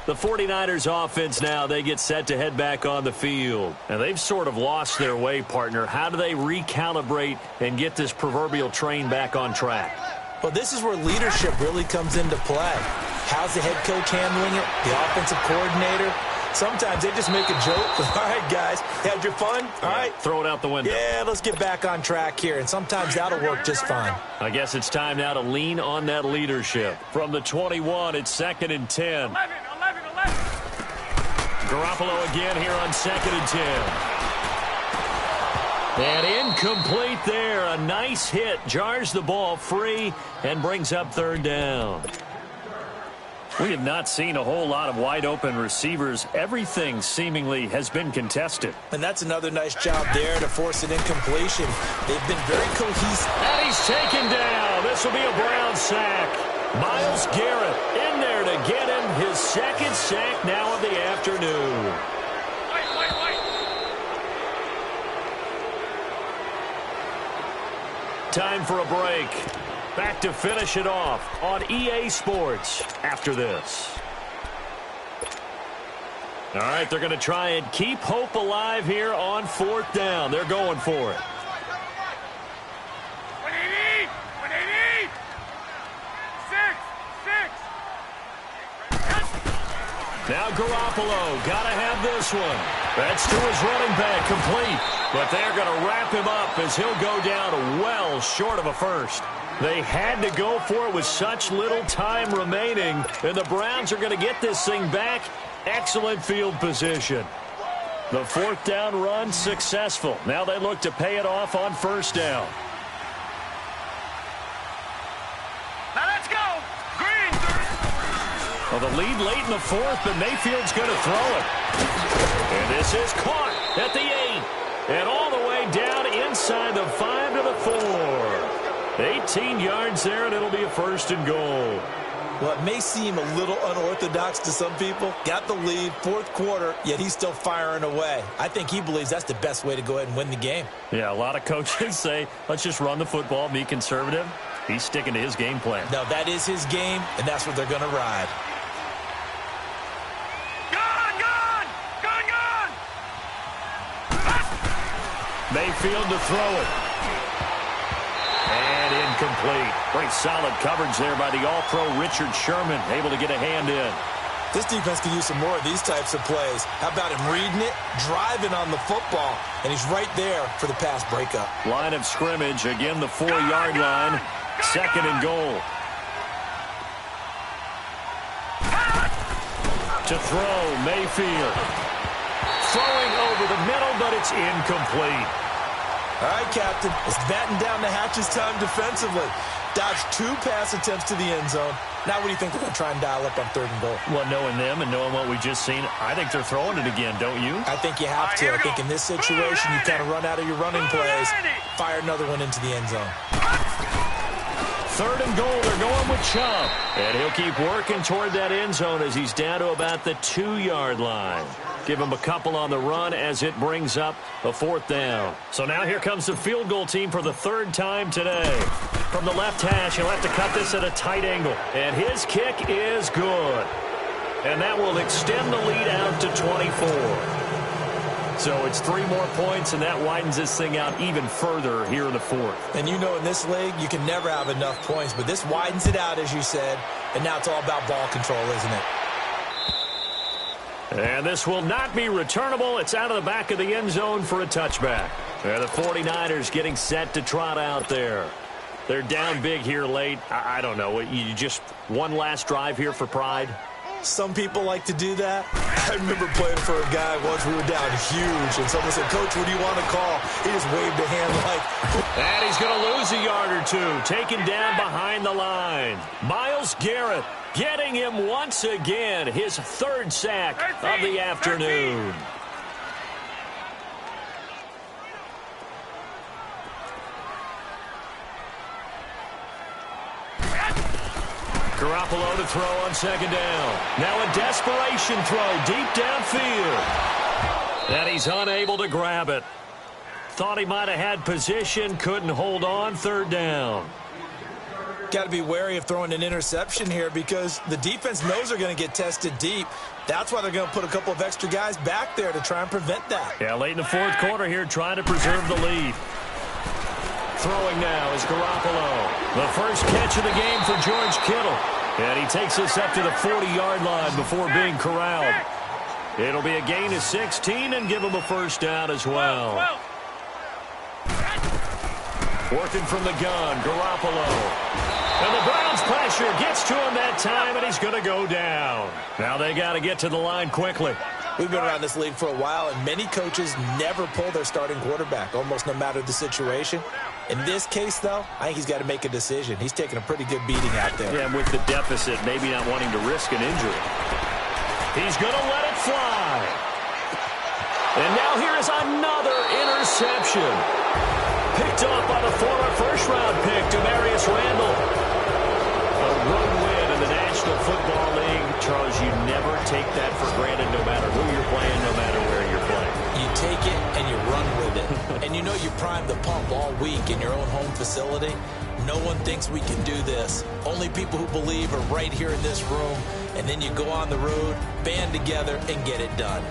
The 49ers offense now, they get set to head back on the field. And they've sort of lost their way, partner. How do they recalibrate and get this proverbial train back on track? Well, this is where leadership really comes into play. How's the head coach handling it? The offensive coordinator? Sometimes they just make a joke. All right, guys, had your fun? All right. Throw it out the window. Yeah, let's get back on track here. And sometimes that'll work just fine. I guess it's time now to lean on that leadership. From the 21, it's 2nd and 10. 11. Garoppolo again here on 2nd and 10. And incomplete there. A nice hit. Jars the ball free and brings up 3rd down. We have not seen a whole lot of wide-open receivers. Everything seemingly has been contested. And that's another nice job there to force an incompletion. They've been very cohesive. And he's taken down. This will be a Brown sack. Myles Garrett in there to get him his 2nd sack now of the afternoon. Time for a break. Back to finish it off on EA Sports after this. All right, they're going to try and keep hope alive here on 4th down. They're going for it. What do you need? 6. Now Garoppolo, got to have this one. That's to his running back, complete. But they're going to wrap him up as he'll go down well short of a first. They had to go for it with such little time remaining, and the Browns are going to get this thing back. Excellent field position. The 4th down run successful. Now they look to pay it off on 1st down. Now let's go. Green. Well, the lead late in the 4th, but Mayfield's going to throw it. And this is caught at the 8. And all the way down inside the 5 to the 4. 18 yards there, and it'll be a 1st and goal. Well, it may seem a little unorthodox to some people. Got the lead, 4th quarter, yet he's still firing away. I think he believes that's the best way to go ahead and win the game. Yeah, a lot of coaches say, let's just run the football, be conservative. He's sticking to his game plan. No, that is his game, and that's what they're going to ride. Mayfield to throw it. And incomplete. Very solid coverage there by the All-Pro Richard Sherman, able to get a hand in. This defense could use some more of these types of plays. How about him reading it, driving on the football, and he's right there for the pass breakup. Line of scrimmage, again the 4-yard line, 2nd and goal. To throw, Mayfield. Throwing over the middle, but it's incomplete. All right, Captain, it's batten down the hatches time defensively. Dodged 2 pass attempts to the end zone. Now what do you think they're going to try and dial up on 3rd and goal? Well, knowing them and knowing what we just seen, I think they're throwing it again, don't you? I think you have to. I think in this situation, you kind of run out of your running plays, fire another one into the end zone. 3rd and goal, they're going with Chubb. And he'll keep working toward that end zone as he's down to about the 2-yard line. Give him a couple on the run as it brings up a 4th down. So now here comes the field goal team for the 3rd time today. From the left hash, he'll have to cut this at a tight angle. And his kick is good. And that will extend the lead out to 24. So it's 3 more points, and that widens this thing out even further here in the 4th. And you know in this league, you can never have enough points. But this widens it out, as you said. And now it's all about ball control, isn't it? And this will not be returnable. It's out of the back of the end zone for a touchback. And the 49ers getting set to trot out there. They're down big here late. I don't know. You just one last drive here for pride? Some people like to do that. I remember playing for a guy once. We were down huge, and someone said, "Coach, what do you want to call?" He just waved a hand like... And he's going to lose a yard or two. Taken down behind the line. Myles Garrett getting him once again. His third sack of the afternoon. Garoppolo to throw on second down. Now a desperation throw deep downfield. And he's unable to grab it. Thought he might have had position, couldn't hold on, third down. Got to be wary of throwing an interception here because the defense knows they're going to get tested deep. That's why they're going to put a couple of extra guys back there to try and prevent that. Yeah, late in the fourth quarter here, trying to preserve the lead. Throwing now is Garoppolo. The first catch of the game for George Kittle. And he takes us up to the 40-yard line before being corralled. It'll be a gain of 16 and give him a first down as well. Working from the gun, Garoppolo. And the Browns pressure gets to him that time, and he's going to go down. Now they got to get to the line quickly. We've been around this league for a while, and many coaches never pull their starting quarterback, almost no matter the situation. In this case, though, I think he's got to make a decision. He's taking a pretty good beating out there. Yeah, and with the deficit, maybe not wanting to risk an injury. He's going to let it fly. And now here is another interception. Picked off by the former first-round pick, Demarius Randall. A road win in the National Football League. Charles, you never take that for granted no matter who you're playing, no matter where you're playing. You take it and you run with it. And you know you primed the pump all week in your own home facility. No one thinks we can do this. Only people who believe are right here in this room. And then you go on the road, band together, and get it done.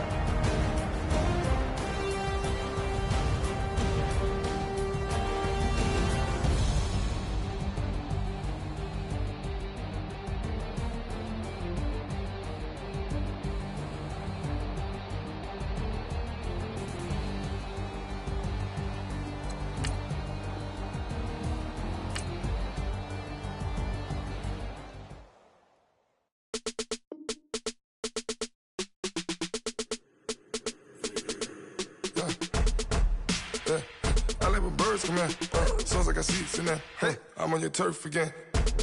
Sounds like I see in that. Hey, I'm on your turf again.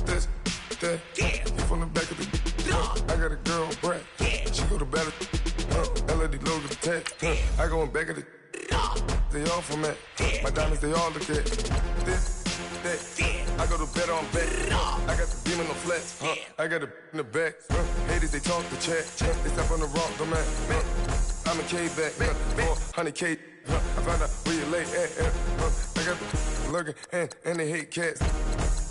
This, that, you from the back of the. I got a girl, Brad. She go to battle. LED logo tag. I go in back of the. They all from that. My diamonds, they all look at. This, that. I go to bet on bet. I got the beam in the flats. I got it in the back. Haters, they talk the chat. They step on the rock, the man. I'm a K-back. 400K. I found out where you lay at. I got the lurking and they hate cats.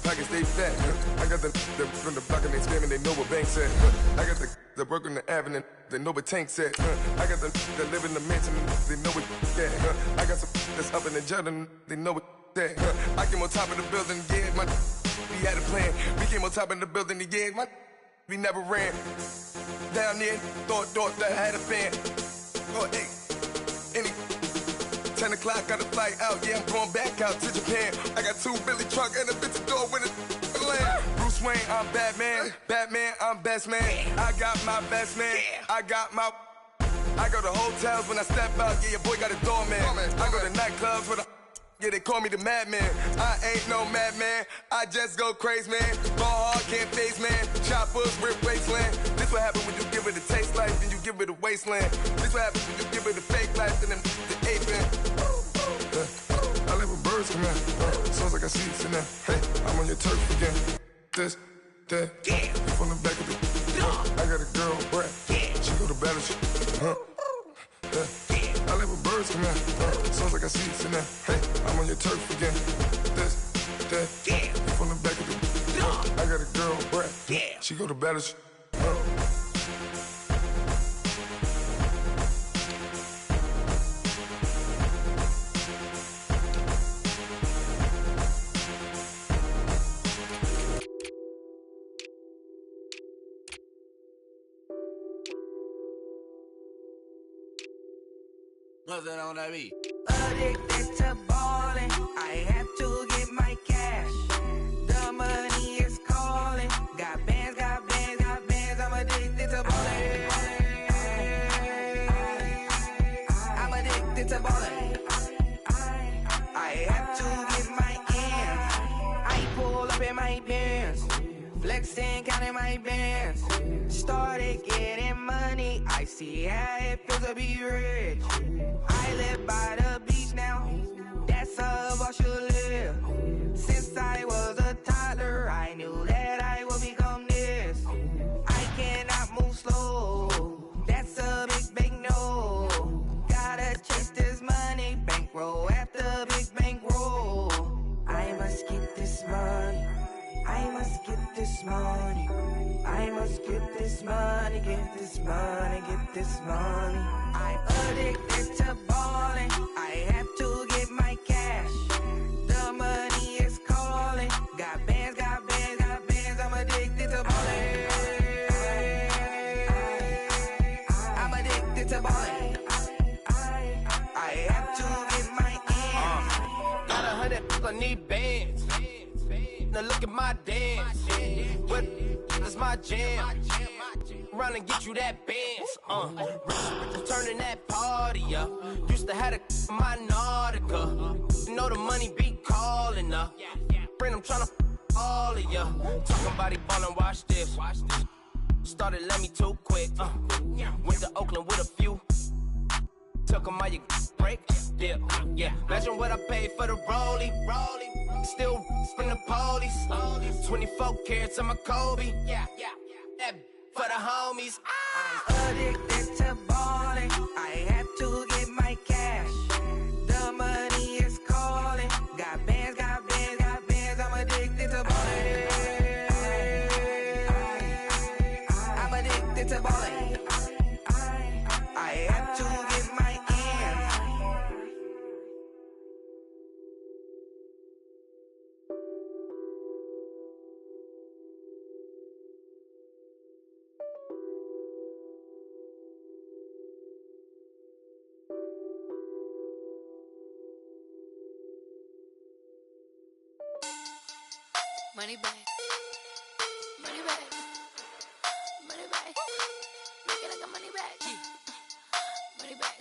Pockets stay fat. I got the from the block and they screaming, they know what banks at. I got the work on the avenue, they know what tanks at. I got the live in the mansion, they know what that. I got some that's up in the Jordan, they know what that. I came on top of the building, yeah, we had a plan. We came on top of the building, yeah, we never ran. Down there, thought that had a fan. Oh, hey, any 10 o'clock, got a flight out, yeah, I'm going back out to Japan. I got 2 Billy truck and a bitch door with a land. Bruce Wayne, I'm Batman. Batman, I'm best man. I got my best man. I got my... I go to hotels when I step out, yeah, your boy got a doorman. I go to nightclubs with a... Yeah, they call me the madman. I ain't no madman. I just go crazy, man. Ball hard, can't face, man. Choppers, rip wasteland. This what happen when you give it a taste life, then you give it a wasteland. This what happen when you give it a fake life, then the ape man. I live with birds come out. Sounds like I see it in there. Hey, I'm on your turf again. This, that, you from the back of the. I got a girl, Brad. She go to battle. I live with birds come out. Sounds like I see it in there. Hey, I'm on your turf again. This, that, you from the back of the. I got a girl, Brad. She go to battle. What's that on that beat? Addicted to ballin', I have to get my cash. The money is calling. Got bands, got bands, got bands. I'm addicted to ballin'. I'm addicted to ballin'. I have to get my ends. I pull up in my bands, flexing, counting my bands. Started getting money. I see how it feels to be rich. I live by the beach now. That's how I should live. Since I was a toddler, I knew that I would become this. I cannot move slow. That's a big no. Gotta chase this money, bankroll after big bankroll. I must get this money. I must get this money. I must get this money, get this money, get this money. I'm addicted to ballin'. I have to get my cash. The money is calling. Got bands, got bands, got bands. I'm addicted to ballin'. I'm addicted to ballin'. I have to get my ends. Got 100, I need bands. Now look at my dance. What is my jam? Run and get you that bands. Turning that party up. Used to have a my Nautica. You know the money be calling up. Friend, I'm tryna all of ya. Talking about he ballin', watch this. Started let me too quick. Went to Oakland with a few. Took 'em all you break. Yeah. Imagine what I paid for the rollie. Still from the police. 24 carats on my Kobe. Yeah. That for the homies. I'm addicted to ballin'. I have to get my cash. The money is calling. Got bands, got bands, got bands. I'm addicted to ballin'. I'm addicted to ballin'. I have to get my ends. Money back, money back, money back. Make it like a money back, money back.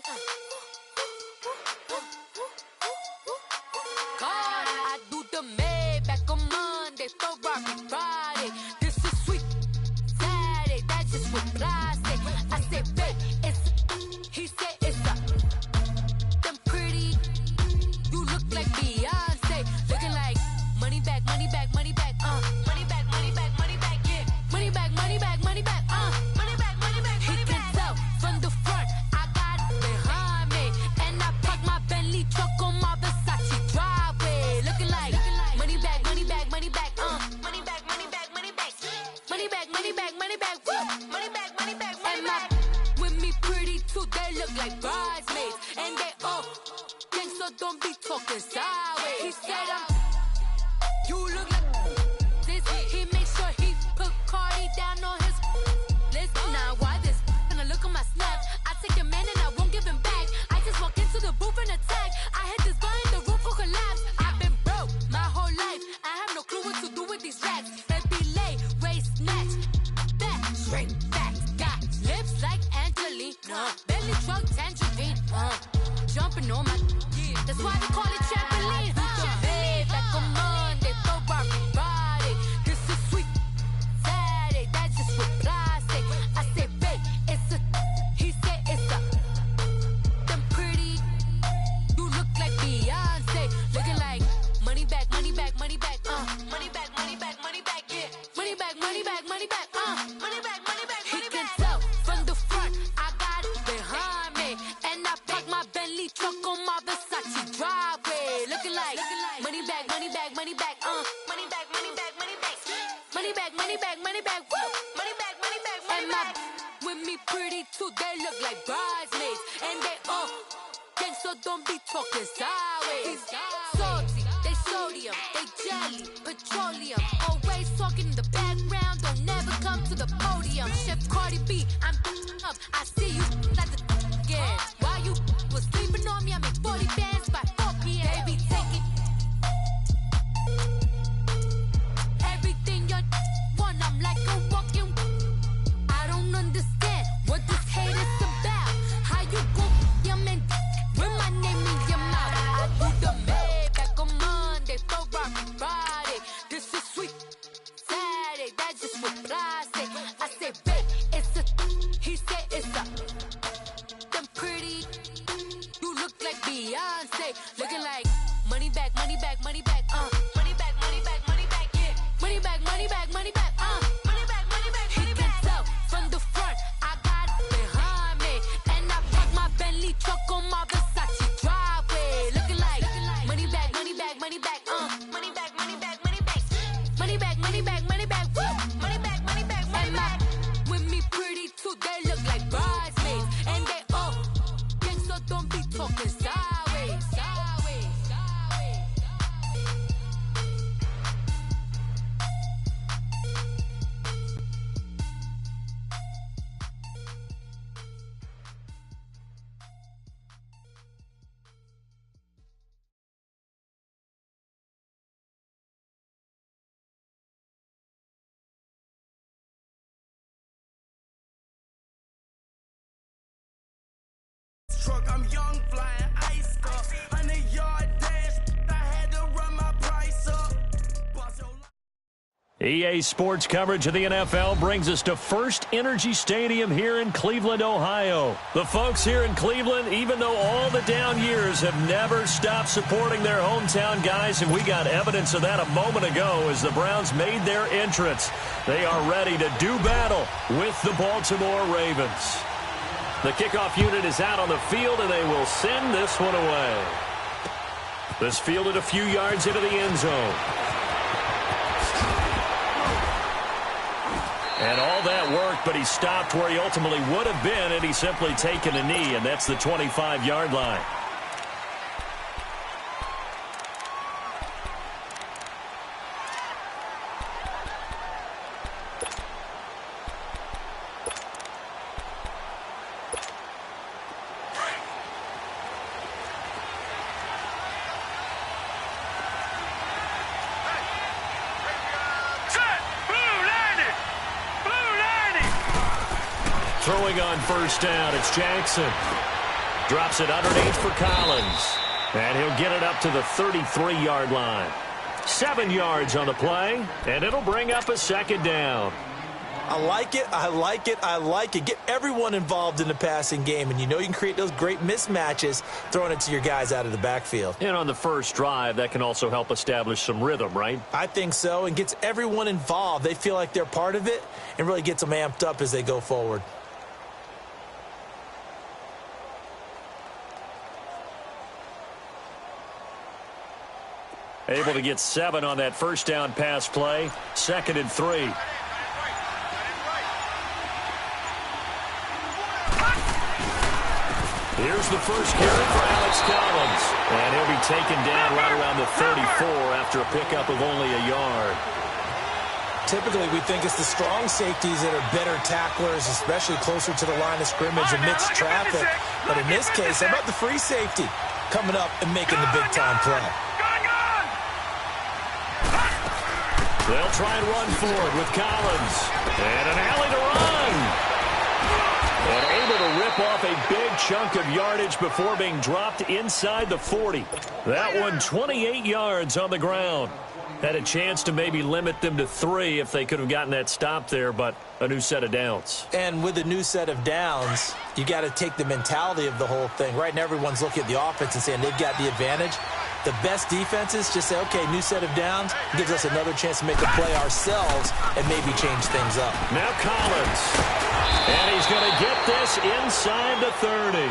God, I do the Maybach on Monday, Ferrari Friday. This is sweet Saturday, that's just with plastic. I say, babe, it's he said it's a them pretty. You look like Beyonce, looking like money back, money back, money back, money back, money back, money back, yeah, money back, money back, money back, money back, money back, money back. He can tell from the front, I got it behind me, and I park my Bentley truck on my Versace driveway, looking like money back, money back, money back, money back, money back, money back, money back, money back, money back, money back, money back, money back. With me pretty too, they look like bridesmaids, and they all gang, so don't be talking sideways. He said you look like this. He make sure he put Cardi down on his list. Now why this? Gonna look at my snap. I take a man and I won't give him back. I just walk into the booth and attack. I hit this guy in the roof will collapse. I've been broke my whole life. I have no clue what to do with these racks. That be lay, race, snatch, back, straight back. Got lips like Angelina, belly truck tangerine. Jumping on my, that's why they call it trampoline. Babe, like a Monday, Ferrari Friday. This is sweet Saturday, that's just with plastic. I say, babe, it's a, he said it's a, them pretty. You look like Beyonce, looking like money back, money back, money back, money back, money back, money back, yeah, money back, money back, money back, money back, money back. He can tell from the front, I got it behind me, and I park my Bentley truck on my Versace driveway, looking like money back, money back, money back, money back, money back, money back, money back, money back, money back, money back, money back, money back. With me pretty too, they look like bridesmaids, and they all gang, so don't be talking sideways. Salty, they sodium, they jelly, petroleum, always talking in the background, don't never come to the podium. Chef Cardi B, I'm up, I see you like the again. Why you was sleeping on me, I make 40 bands by 4 p.m. They be taking everything you want. I'm like a walking. I don't understand what this hate is about. How you go your man with my name in your mouth? I do the Maybach on Monday, for Friday. This is sweet Saturday. That's just what I say. I say, babe, it's a. He said it's a. Them pretty. You look like Beyonce, looking like money back, money back, money back, money back, money back, money back, yeah, money back, money back, money back, money back, money back, money back. He can tell from the front, I got it behind me, and I park my Bentley truck on my Versace driveway, looking like money back, money back, money back, money back, money back, money back, money back, money back, money back, money back, money back, money back. With me pretty too, they look like bridesmaids, and they all gang, so don't be talking sideways, sideways, sideways. Truck, I'm young, flying ice up. 100-yard dash, I had to run my price up. EA Sports coverage of the NFL brings us to First Energy Stadium here in Cleveland, Ohio. The folks here in Cleveland, even though all the down years, have never stopped supporting their hometown guys, and we got evidence of that a moment ago as the Browns made their entrance. They are ready to do battle with the Baltimore Ravens. The kickoff unit is out on the field, and they will send this one away. This fielded a few yards into the end zone. And all that worked, but he stopped where he ultimately would have been had he simply taken a knee, and that's the 25-yard line. Throwing on first down, it's Jackson. Drops it underneath for Collins. And he'll get it up to the 33-yard line. 7 yards on the play, and it'll bring up a second down. I like it, I like it, I like it. Get everyone involved in the passing game, and you know you can create those great mismatches throwing it to your guys out of the backfield. And on the first drive, that can also help establish some rhythm, right? I think so, and gets everyone involved. They feel like they're part of it and really gets them amped up as they go forward. Able to get 7 on that first down pass play. 2nd and 3. Here's the first carry for Alex Collins. And he'll be taken down right around the 34 after a pickup of only a yard. Typically, we think it's the strong safeties that are better tacklers, especially closer to the line of scrimmage amidst traffic. But in this case, how about the free safety coming up and making the big-time play? They'll try and run for it with Collins. And an alley to run. And able to rip off a big chunk of yardage before being dropped inside the 40. That one 28 yards on the ground. Had a chance to maybe limit them to 3 if they could have gotten that stop there, but a new set of downs. And with a new set of downs, you got to take the mentality of the whole thing. Right now, everyone's looking at the offense and saying they've got the advantage. The best defenses just say, okay, new set of downs, gives us another chance to make a play ourselves and maybe change things up. Now Collins. And he's going to get this inside the 30.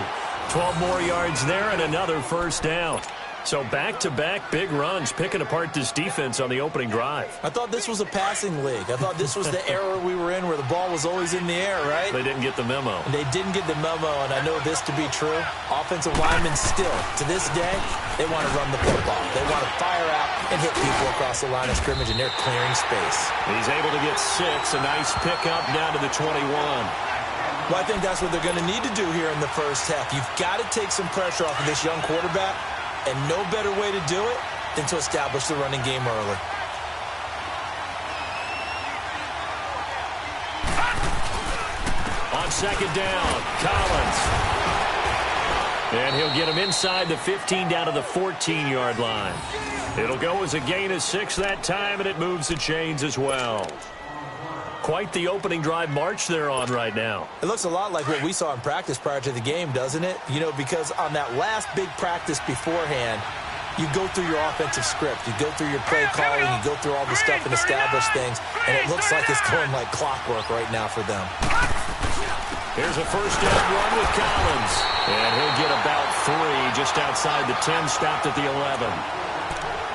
12 more yards there and another first down. So back-to-back big runs, picking apart this defense on the opening drive. I thought this was a passing league. I thought this was the era we were in where the ball was always in the air, right? They didn't get the memo. And they didn't get the memo, and I know this to be true. Offensive linemen still, to this day, they want to run the football. They want to fire out and hit people across the line of scrimmage, and they're clearing space. He's able to get 6, a nice pickup down to the 21. Well, I think that's what they're going to need to do here in the first half. You've got to take some pressure off of this young quarterback, and no better way to do it than to establish the running game early. On second down, Collins. And he'll get him inside the 15 down to the 14-yard line. It'll go as a gain of 6 that time, and it moves the chains as well. Quite the opening drive march they're on right now. It looks a lot like what we saw in practice prior to the game, doesn't it? You know, because on that last big practice beforehand, you go through your offensive script. You go through your play calling. You go through all the stuff and establish things. And it looks like it's going like clockwork right now for them. Here's a first down run with Collins. And he'll get about 3 just outside the 10, stopped at the 11.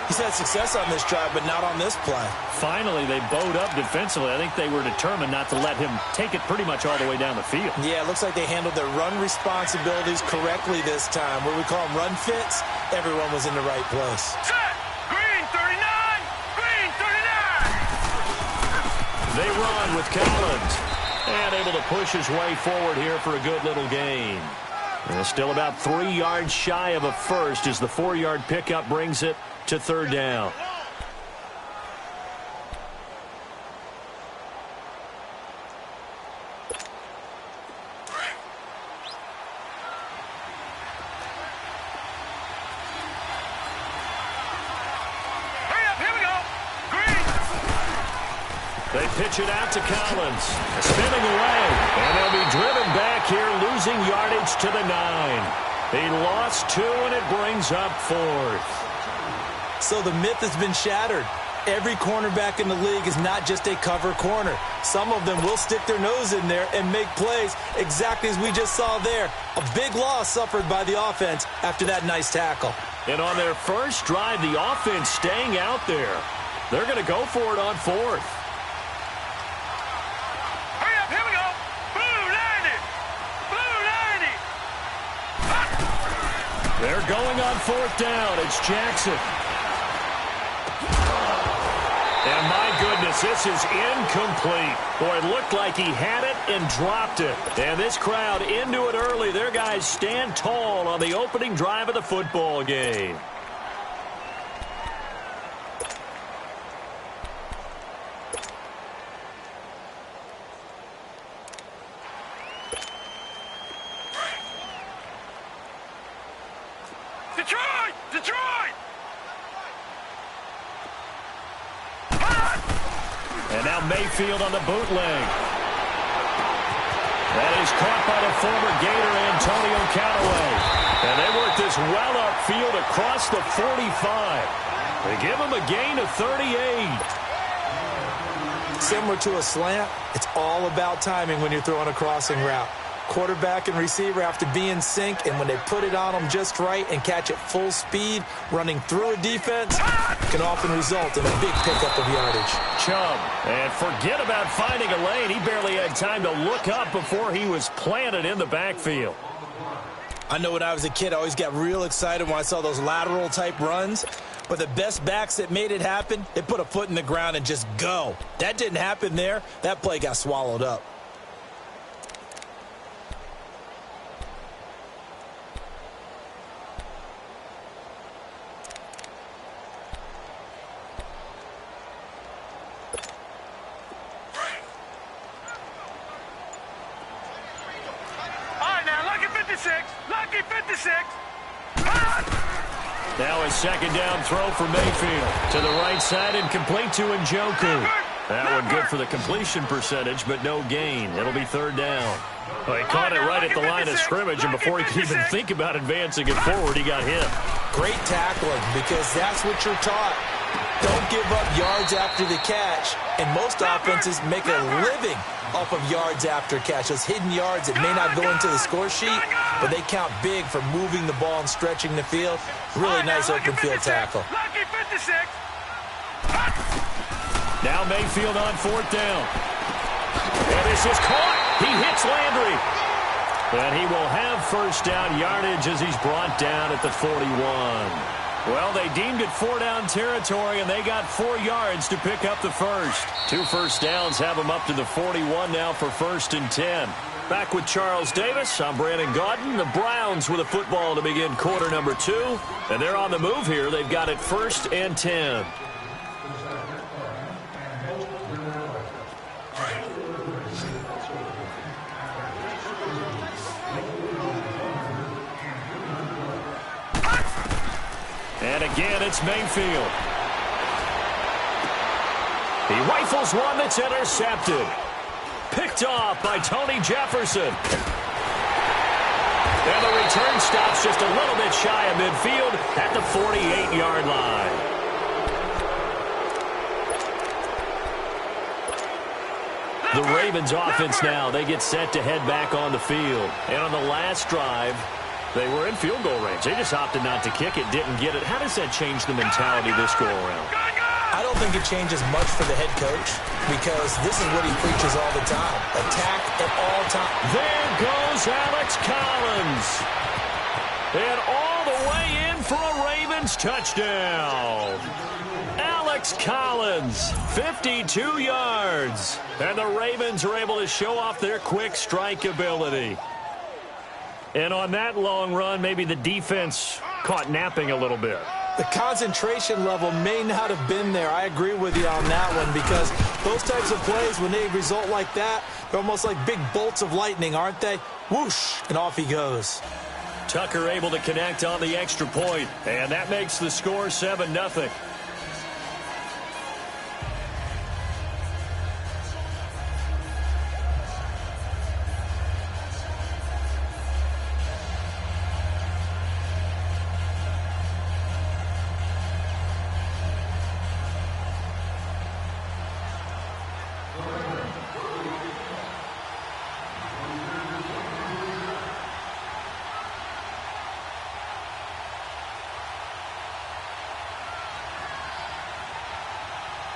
He's had success on this drive, but not on this play. Finally, they bowed up defensively. I think they were determined not to let him take it pretty much all the way down the field. Yeah, it looks like they handled their run responsibilities correctly this time. What we call them run fits, everyone was in the right place. Set! Green 39! Green 39! They run with Collins. And able to push his way forward here for a good little gain. And still about 3 yards shy of a first as the 4-yard pickup brings it to third down. They pitch it out to Collins. Spinning away. And they'll be driven back here, losing yardage to the 9. He lost 2, and it brings up 4th. So the myth has been shattered. Every cornerback in the league is not just a cover corner. Some of them will stick their nose in there and make plays exactly as we just saw there. A big loss suffered by the offense after that nice tackle. And on their first drive, the offense staying out there. They're going to go for it on 4th. Here we go. Blue 90. Blue 90. They're going on 4th down. It's Jackson. And my goodness, this is incomplete. Boy, it looked like he had it and dropped it. And this crowd into it early. Their guys stand tall on the opening drive of the football game. Detroit! Detroit! And now Mayfield on the bootleg. That is caught by the former Gator Antonio Callaway. And they work this well upfield across the 45. They give him a gain of 38. Similar to a slant, it's all about timing when you're throwing a crossing route. Quarterback and receiver have to be in sync, and when they put it on them just right and catch it full speed, running through a defense can often result in a big pickup of yardage. Chubb, and forget about finding a lane. He barely had time to look up before he was planted in the backfield. I know when I was a kid, I always got real excited when I saw those lateral-type runs. But the best backs that made it happen, they put a foot in the ground and just go. That didn't happen there. That play got swallowed up. Lucky 56. Now a second down throw for Mayfield. To the right side and complete to Njoku. That one good for the completion percentage, but no gain. It'll be third down. Well, he caught it right at the line of scrimmage, and before he could even think about advancing it forward, he got hit. Great tackling, because that's what you're taught. Don't give up yards after the catch. And most offenses make a living off of yards after catch. Those hidden yards that may not go into the score sheet, but they count big for moving the ball and stretching the field. Really nice open field tackle. Lucky 56. Now Mayfield on fourth down. And this is caught. He hits Landry. And he will have first down yardage as he's brought down at the 41. Well, they deemed it 4-down territory, and they got 4 yards to pick up the first. 2 first downs have them up to the 41 now for 1st and 10. Back with Charles Davis, I'm Brandon Gaudin. The Browns with a football to begin quarter number 2. And they're on the move here. They've got it 1st and 10. And again, it's Mayfield. He rifles one that's intercepted. Picked off by Tony Jefferson. And the return stops just a little bit shy of midfield at the 48-yard line. The Ravens offense now, they get set to head back on the field. And on the last drive, they were in field goal range. They just opted not to kick it, didn't get it. How does that change the mentality this go around? I don't think it changes much for the head coach because this is what he preaches all the time. Attack at all times. There goes Alex Collins. And all the way in for a Ravens touchdown. Alex Collins, 52 yards. And the Ravens are able to show off their quick strike ability. And on that long run, maybe the defense caught napping a little bit. The concentration level may not have been there. I agree with you on that one because those types of plays, when they result like that, they're almost like big bolts of lightning, aren't they? Whoosh, and off he goes. Tucker able to connect on the extra point, and that makes the score 7-0.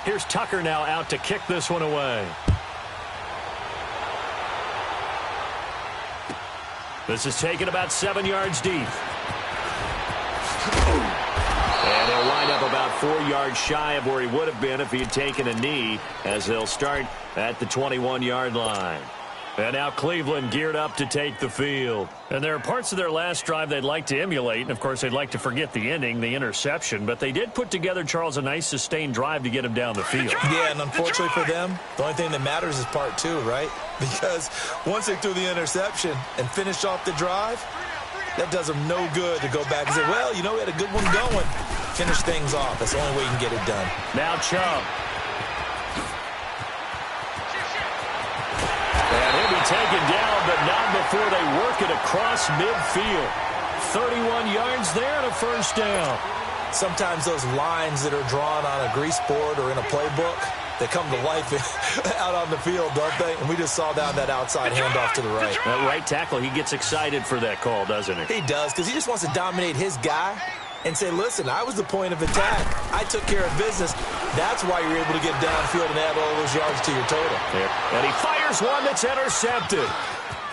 Here's Tucker now out to kick this one away. This is taken about 7 yards deep. And he'll wind up about 4 yards shy of where he would have been if he had taken a knee, as they'll start at the 21-yard line. And now Cleveland geared up to take the field. And there are parts of their last drive they'd like to emulate. And, of course, they'd like to forget the ending, the interception. But they did put together, Charles, a nice sustained drive to get him down the field. Yeah, and unfortunately for them, the only thing that matters is part 2, right? Because once they threw the interception and finished off the drive, that does them no good to go back and say, well, you know, we had a good one going. Finish things off. That's the only way you can get it done. Now Chubb. And he'll be taken down, but not before they work it across midfield. 31 yards there and a first down. Sometimes those lines that are drawn on a grease board or in a playbook, they come to life out on the field, don't they? And we just saw that outside handoff to the right. That right tackle, he gets excited for that call, doesn't he? He does, because he just wants to dominate his guy and say, listen, I was the point of attack. I took care of business. That's why you're able to get downfield and add all those yards to your total. Yeah. And he fires one that's intercepted.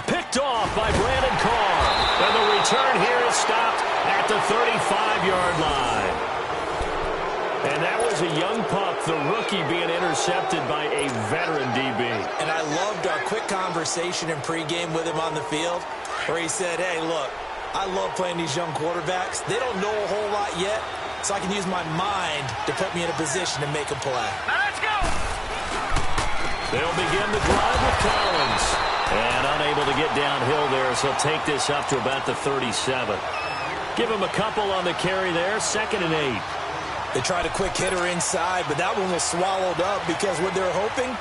Picked off by Brandon Carr. And the return here is stopped at the 35-yard line. And that was a young pup, the rookie, being intercepted by a veteran DB. And I loved our quick conversation in pregame with him on the field where he said, hey, look, I love playing these young quarterbacks. They don't know a whole lot yet, so I can use my mind to put me in a position to make a play. Now let's go! They'll begin the drive with Collins. And unable to get downhill there, so he'll take this up to about the 37. Give him a couple on the carry there, 2nd and 8. They tried a quick hitter inside, but that one was swallowed up because what they're hoping,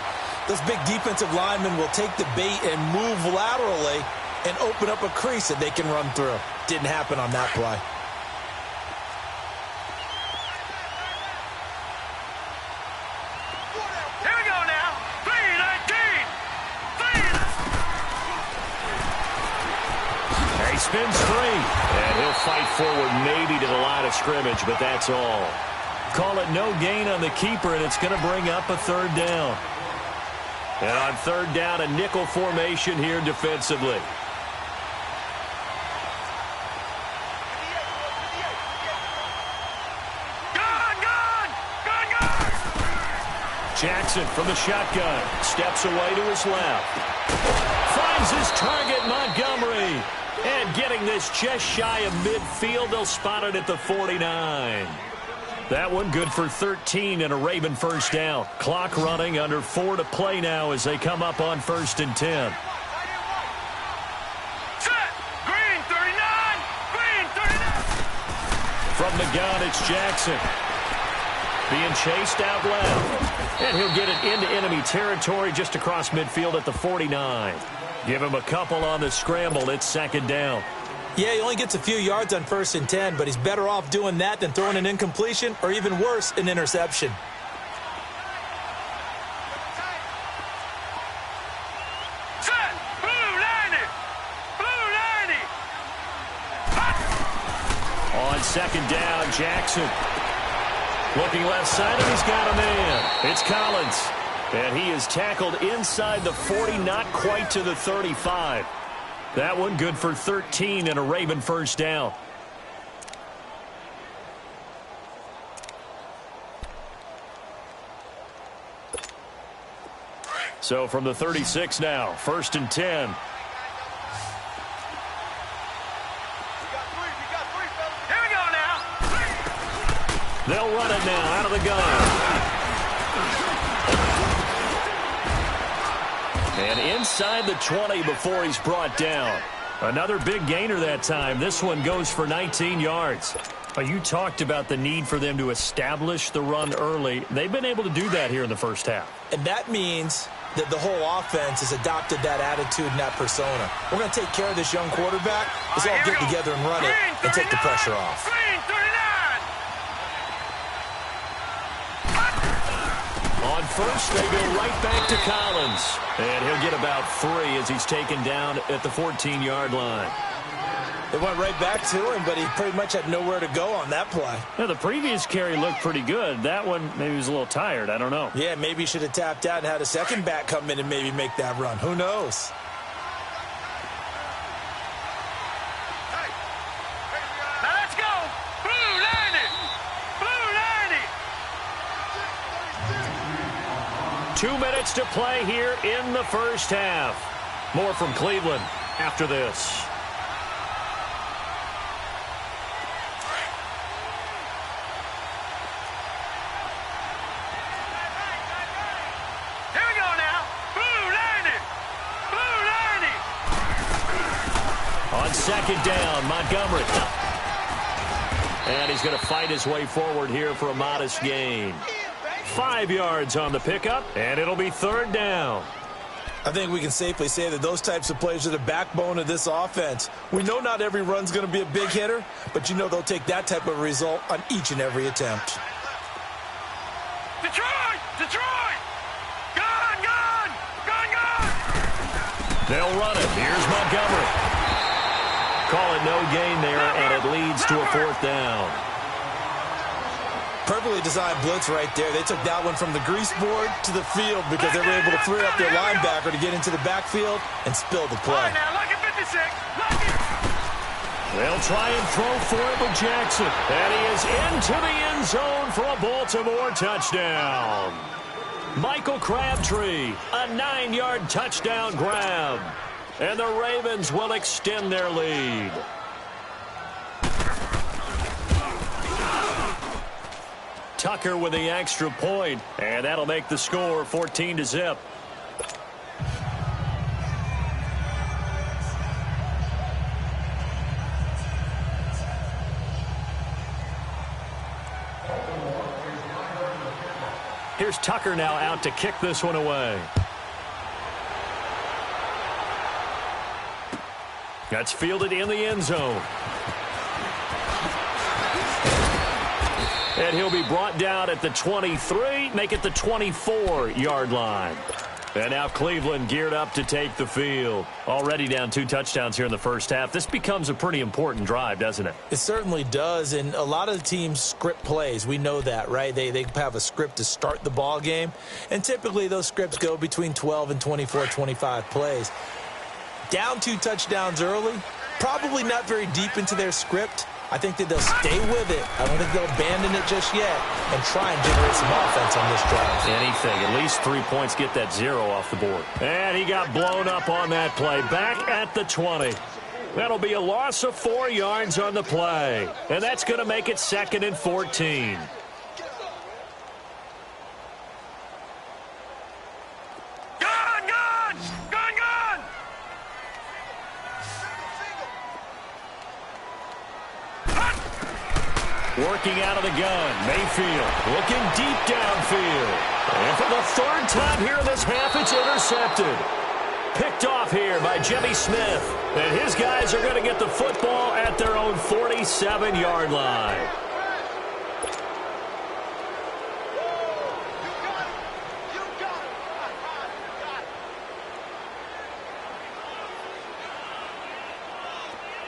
those big defensive linemen will take the bait and move laterally and open up a crease that they can run through. Didn't happen on that play. Here we go now. 3-19. He spins free. And he'll fight forward maybe to the line of scrimmage, but that's all. Call it no gain on the keeper, and it's going to bring up a 3rd down. And on 3rd down, a nickel formation here defensively. Jackson from the shotgun. Steps away to his left. Finds finds his target, Montgomery. And getting this just shy of midfield, they'll spot it at the 49. That one good for 13 and a Raven first down. Clock running, under 4 to play now as they come up on 1st and 10. Set. Green 39. Green 39. From the gun, it's Jackson. Being chased out left. And he'll get it into enemy territory just across midfield at the 49. Give him a couple on the scramble. It's 2nd down. Yeah, he only gets a few yards on 1st and 10, but he's better off doing that than throwing an incompletion or even worse, an interception. Set. Blue 90. Blue 90. On 2nd down, Jackson. Looking left side, and he's got a man. It's Collins. And he is tackled inside the 40, not quite to the 35. That one good for 13 and a Raven first down. So from the 36 now, 1st and 10. Here we go now. They'll run it now out of the gun. And inside the 20 before he's brought down. Another big gainer that time. This one goes for 19 yards. You talked about the need for them to establish the run early. They've been able to do that here in the first half. And that means that the whole offense has adopted that attitude and that persona. We're going to take care of this young quarterback. Let's all get together and run it and take the pressure off. Green 39. On first, they go right back to Collins. And he'll get about 3 as he's taken down at the 14-yard line. They went right back to him, but he pretty much had nowhere to go on that play. Now, the previous carry looked pretty good. That one, maybe he was a little tired. I don't know. Yeah, maybe he should have tapped out and had a second back come in and maybe make that run. Who knows? Now let's go. Blue 90. Blue 90. 2 minutes to play here in the first half. More from Cleveland after this. Here we go now. Blue 90. Blue 90. On 2nd down, Montgomery. And he's going to fight his way forward here for a modest gain. 5 yards on the pickup, and it'll be 3rd down. I think we can safely say that those types of plays are the backbone of this offense. We know not every run's going to be a big hitter, but you know they'll take that type of result on each and every attempt. Detroit! Detroit! Gun! Gun! Gun! Gun! They'll run it. Here's Montgomery. Call it no gain there, and it leads to a 4th down. Perfectly designed blitz right there. They took that one from the grease board to the field because they were able to free up their linebacker to get into the backfield and spill the All play. right, now, look at 56. Look it. They'll try and throw for it with Jackson. And he is into the end zone for a Baltimore touchdown. Michael Crabtree, a 9-yard touchdown grab. And the Ravens will extend their lead. Tucker with the extra point, and that'll make the score 14-0. Here's Tucker now out to kick this one away. That's fielded in the end zone. And he'll be brought down at the 23, make it the 24-yard line. And now Cleveland geared up to take the field. Already down 2 touchdowns here in the first half. This becomes a pretty important drive, doesn't it? It certainly does, and a lot of the teams script plays. We know that, right? They have a script to start the ball game, and typically those scripts go between 12 and 24, 25 plays. Down 2 touchdowns early, probably not very deep into their script, I think that they'll stay with it. I don't think they'll abandon it just yet and try and generate some offense on this drive. Anything. At least 3 points, get that 0 off the board. And he got blown up on that play. Back at the 20. That'll be a loss of 4 yards on the play. And that's going to make it 2nd and 14. Working out of the gun, Mayfield looking deep downfield. And for the 3rd time here in this half, it's intercepted. Picked off here by Jimmy Smith. And his guys are going to get the football at their own 47-yard line.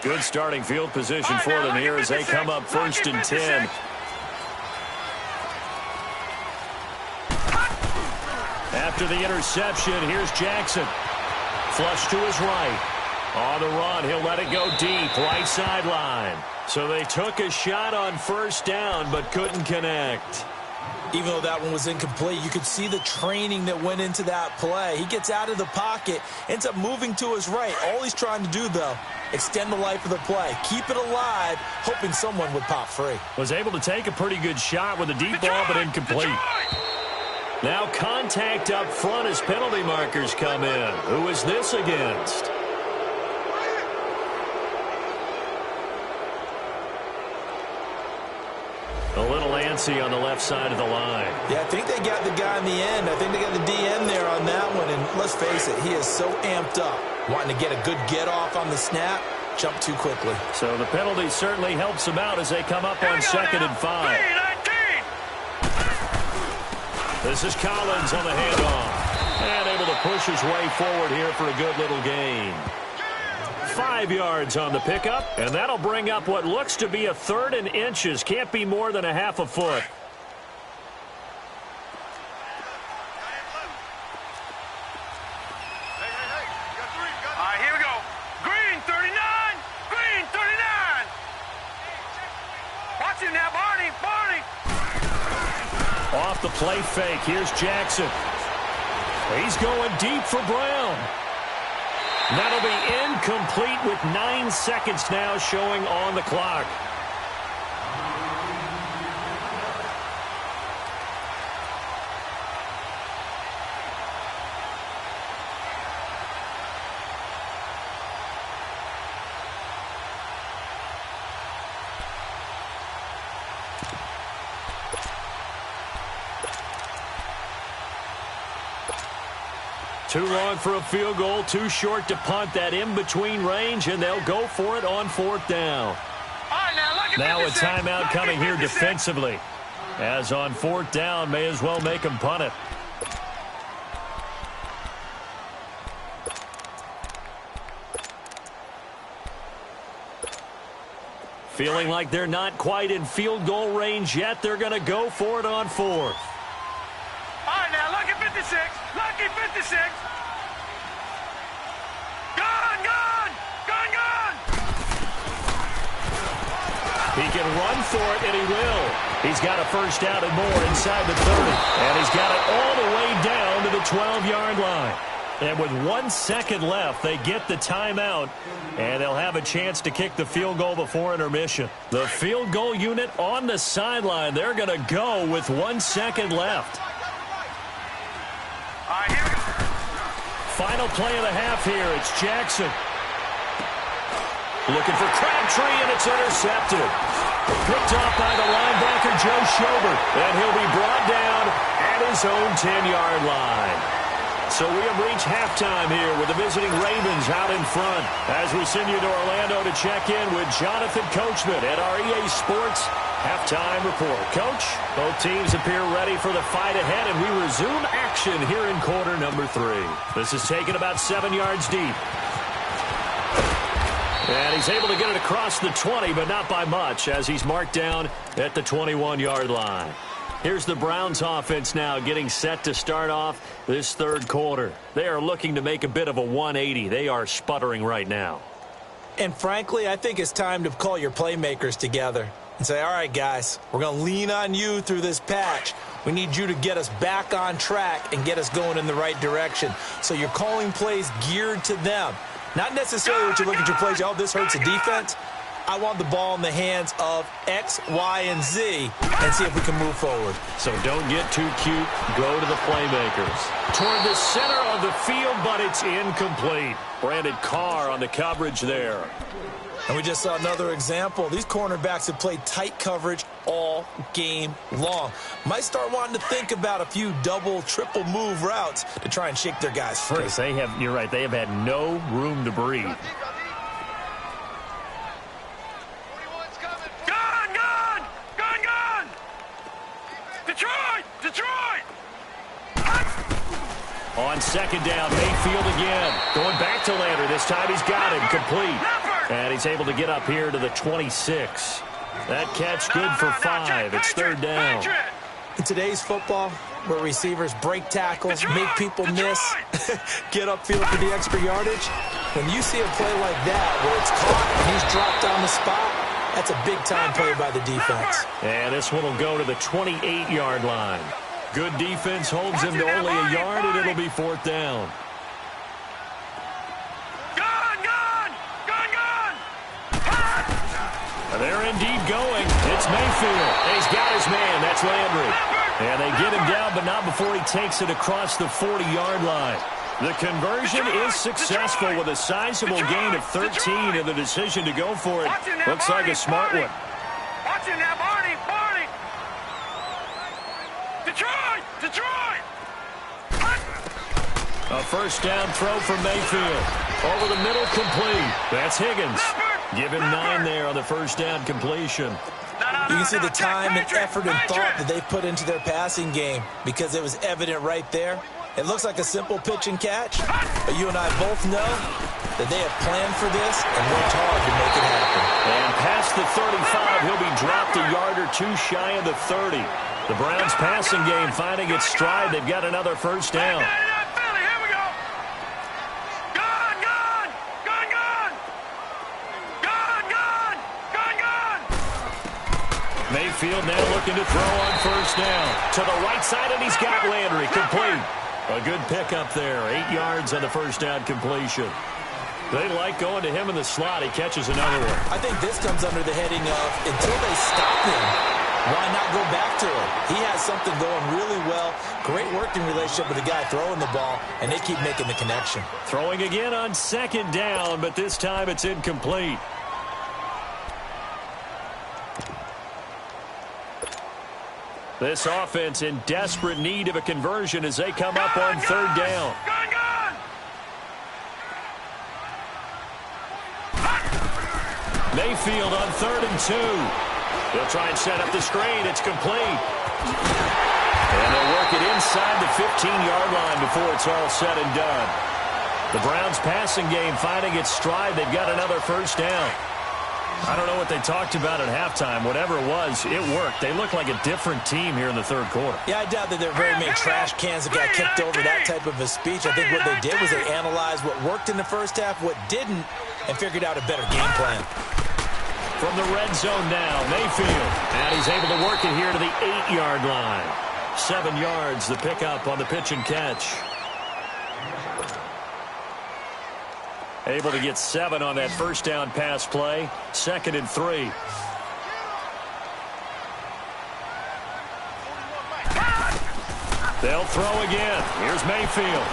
Good starting field position for them here as they come up 1st and 10. After the interception, here's Jackson. Flush to his right. On the run, he'll let it go deep, right sideline. So they took a shot on 1st down, but couldn't connect. Even though that one was incomplete, you could see the training that went into that play. He gets out of the pocket, ends up moving to his right. All he's trying to do, though, extend the life of the play. Keep it alive, hoping someone would pop free. Was able to take a pretty good shot with a deep ball, but incomplete. Now contact up front as penalty markers come in. Who is this against? A little antsy on the left side of the line. Yeah, I think they got the guy in the end. I think they got the DN there on that one. And let's face it, he is so amped up, wanting to get a good get-off on the snap, jump too quickly. So the penalty certainly helps him out as they come up on 2nd and 5. This is Collins on the handoff. And able to push his way forward here for a good little gain. 5 yards on the pickup, and that'll bring up what looks to be a 3rd and inches. Can't be more than a half a foot. All right, here we go. Green 39. Green 39. Watch him now, Barney. Barney. Off the play fake, here's Jackson. He's going deep for Brown. That'll be incomplete with 9 seconds now showing on the clock. Too long for a field goal, too short to punt. That in-between range, and they'll go for it on 4th down. Now a timeout coming here defensively. As on 4th down, may as well make them punt it. Feeling like they're not quite in field goal range yet. They're going to go for it on 4th. All right, now, lucky 56. Lucky 56. Gun, gun, gun, gun. He can run for it, and he will. He's got a 1st down and more inside the 30. And he's got it all the way down to the 12-yard line. And with 1 second left, they get the timeout, and they'll have a chance to kick the field goal before intermission. The field goal unit on the sideline. They're going to go with 1 second left. All right, here we go. Final play of the half here. It's Jackson. Looking for Crabtree, and it's intercepted. Picked off by the linebacker, Joe Schobert. And he'll be brought down at his own 10-yard line. So we have reached halftime here with the visiting Ravens out in front. As we send you to Orlando to check in with Jonathan Coachman at our EA Sports Halftime Report. Coach, both teams appear ready for the fight ahead, and we resume action here in quarter number 3. This is taken about 7 yards deep. And he's able to get it across the 20, but not by much, as he's marked down at the 21-yard line. Here's the Browns offense now getting set to start off this 3rd quarter. They are looking to make a bit of a 180. They are sputtering right now. And frankly, I think it's time to call your playmakers together and say, all right, guys, we're going to lean on you through this patch. We need you to get us back on track and get us going in the right direction. So you're calling plays geared to them. Not necessarily what you look at your plays, oh, this hurts the defense. I want the ball in the hands of X, Y, and Z and see if we can move forward. So don't get too cute. Go to the playmakers. Toward the center of the field, but it's incomplete. Brandon Carr on the coverage there. And we just saw another example. These cornerbacks have played tight coverage all game long. Might start wanting to think about a few double, triple move routes to try and shake their guys free. You're right, they have had no room to breathe. Detroit! On second down, Mayfield again. Going back to Landry. This time he's got him complete. And he's able to get up here to the 26. That catch good for 5. It's third down. In today's football, where receivers break tackles, make people miss, get upfield for the extra yardage, when you see a play like that where it's caught and he's dropped on the spot, that's a big-time play by the defense. And this one will go to the 28-yard line. Good defense holds him to only a yard, and it'll be fourth down. They're indeed going. It's Mayfield. He's got his man. That's Landry. And they get him down, but not before he takes it across the 40-yard line. The conversion is successful with a sizable gain of 13, and the decision to go for it looks like a smart one. Watching that, Barney! Detroit! A first down throw from Mayfield. Over the middle, complete. That's Higgins. Give him 9 there on the first down completion. You can see the time and effort and thought that they put into their passing game because it was evident right there. It looks like a simple pitch and catch, but you and I both know that they have planned for this and worked hard to make it happen. And past the 35, he'll be dropped a yard or two shy of the 30. The Browns' passing game finding its stride. They've got another first down. Mayfield now looking to throw on first down. To the right side, and he's got Landry complete. A good pickup there. 8 yards on the first down completion. They like going to him in the slot. He catches another one. I think this comes under the heading of until they stop him, why not go back to him? He has something going really well. Great working relationship with the guy throwing the ball, and they keep making the connection. Throwing again on second down, but this time it's incomplete. This offense in desperate need of a conversion as they come up on third down. Mayfield on 3rd and 2. They'll try and set up the screen. It's complete. And they'll work it inside the 15-yard line before it's all said and done. The Browns' passing game finding its stride. They've got another first down. I don't know what they talked about at halftime. Whatever it was, it worked. They look like a different team here in the third quarter. Yeah, I doubt that there are very many trash cans that got kicked over, that type of a speech. I think what they did was they analyzed what worked in the first half, what didn't, and figured out a better game plan. From the red zone now, Mayfield. And he's able to work it here to the 8-yard line. 7 yards, the pickup on the pitch and catch. Able to get 7 on that first down pass play. 2nd and 3. They'll throw again. Here's Mayfield.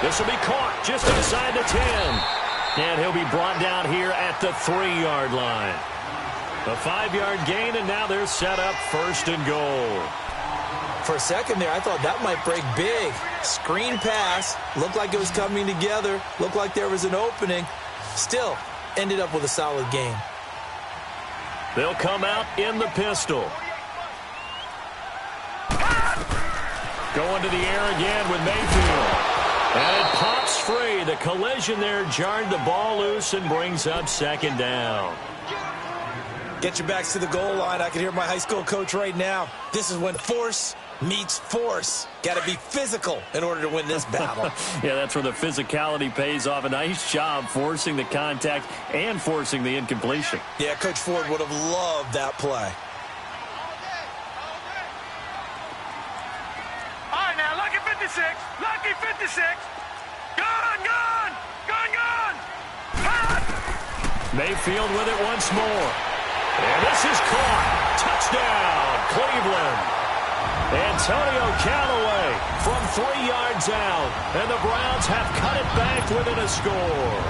This will be caught just inside the 10. And he'll be brought down here at the 3-yard line. A 5-yard gain, and now they're set up 1st and goal. For a second there, I thought that might break big. Screen pass. Looked like it was coming together. Looked like there was an opening. Still, ended up with a solid game. They'll come out in the pistol. Going to the air again with Mayfield. And it pops free. The collision there jarred the ball loose and brings up 2nd down. Get your backs to the goal line. I can hear my high school coach right now. This is when force meets force. Got to be physical in order to win this battle. Yeah, that's where the physicality pays off. A nice job forcing the contact and forcing the incompletion. Yeah, Coach Ford would have loved that play. All right, now, lucky 56. Lucky 56. Gone, gone. Gone, gone. Hot. Mayfield with it once more. And this is caught. Touchdown, Cleveland. Antonio Callaway from 3 yards out. And the Browns have cut it back within a score.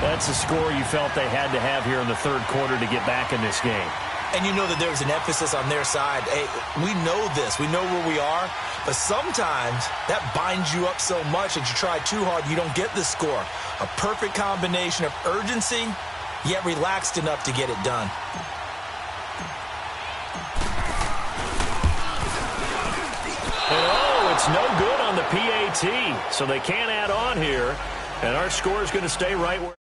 That's a score you felt they had to have here in the third quarter to get back in this game. And you know that there's an emphasis on their side. Hey, we know this. We know where we are. But sometimes that binds you up so much that you try too hard, you don't get the score. A perfect combination of urgency, yet relaxed enough to get it done. And oh, it's no good on the PAT. So they can't add on here. And our score is going to stay right where.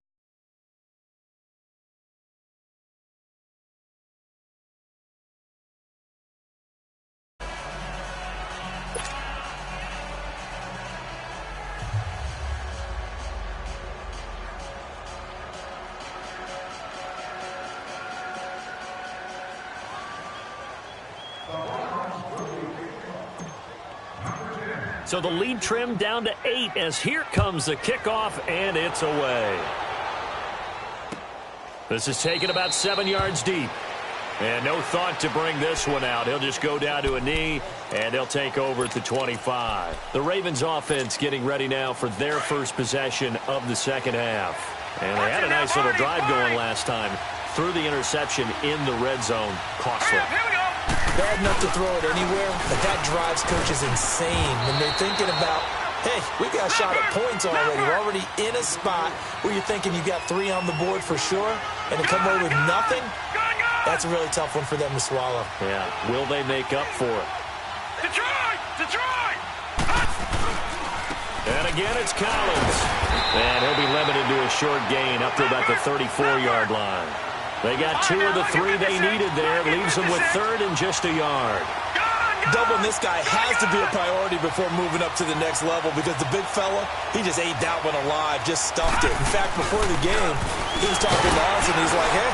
So the lead trimmed down to 8 as here comes the kickoff, and it's away. This is taken about 7 yards deep. And no thought to bring this one out. He'll just go down to a knee, and they'll take over at the 25. The Ravens offense getting ready now for their first possession of the second half. And they had a nice little drive going last time. Through the interception in the red zone. Costly. Here we go. Bad enough to throw it anywhere, but that drives coaches insane when they're thinking about, hey, we got a shot at points already. We're already in a spot where you're thinking you got 3 on the board for sure, and to come away with nothing, that's a really tough one for them to swallow. Yeah, will they make up for it? Detroit! Detroit! And again, it's Collins. And he'll be limited to a short gain up to about the 34-yard line. They got 2 of the 3 they needed there. Leaves them with 3rd and just a yard. Doubling this guy has to be a priority before moving up to the next level because the big fella, he just ate that one alive, just stuffed it. In fact, before the game, he was talking to us, and he's like, hey,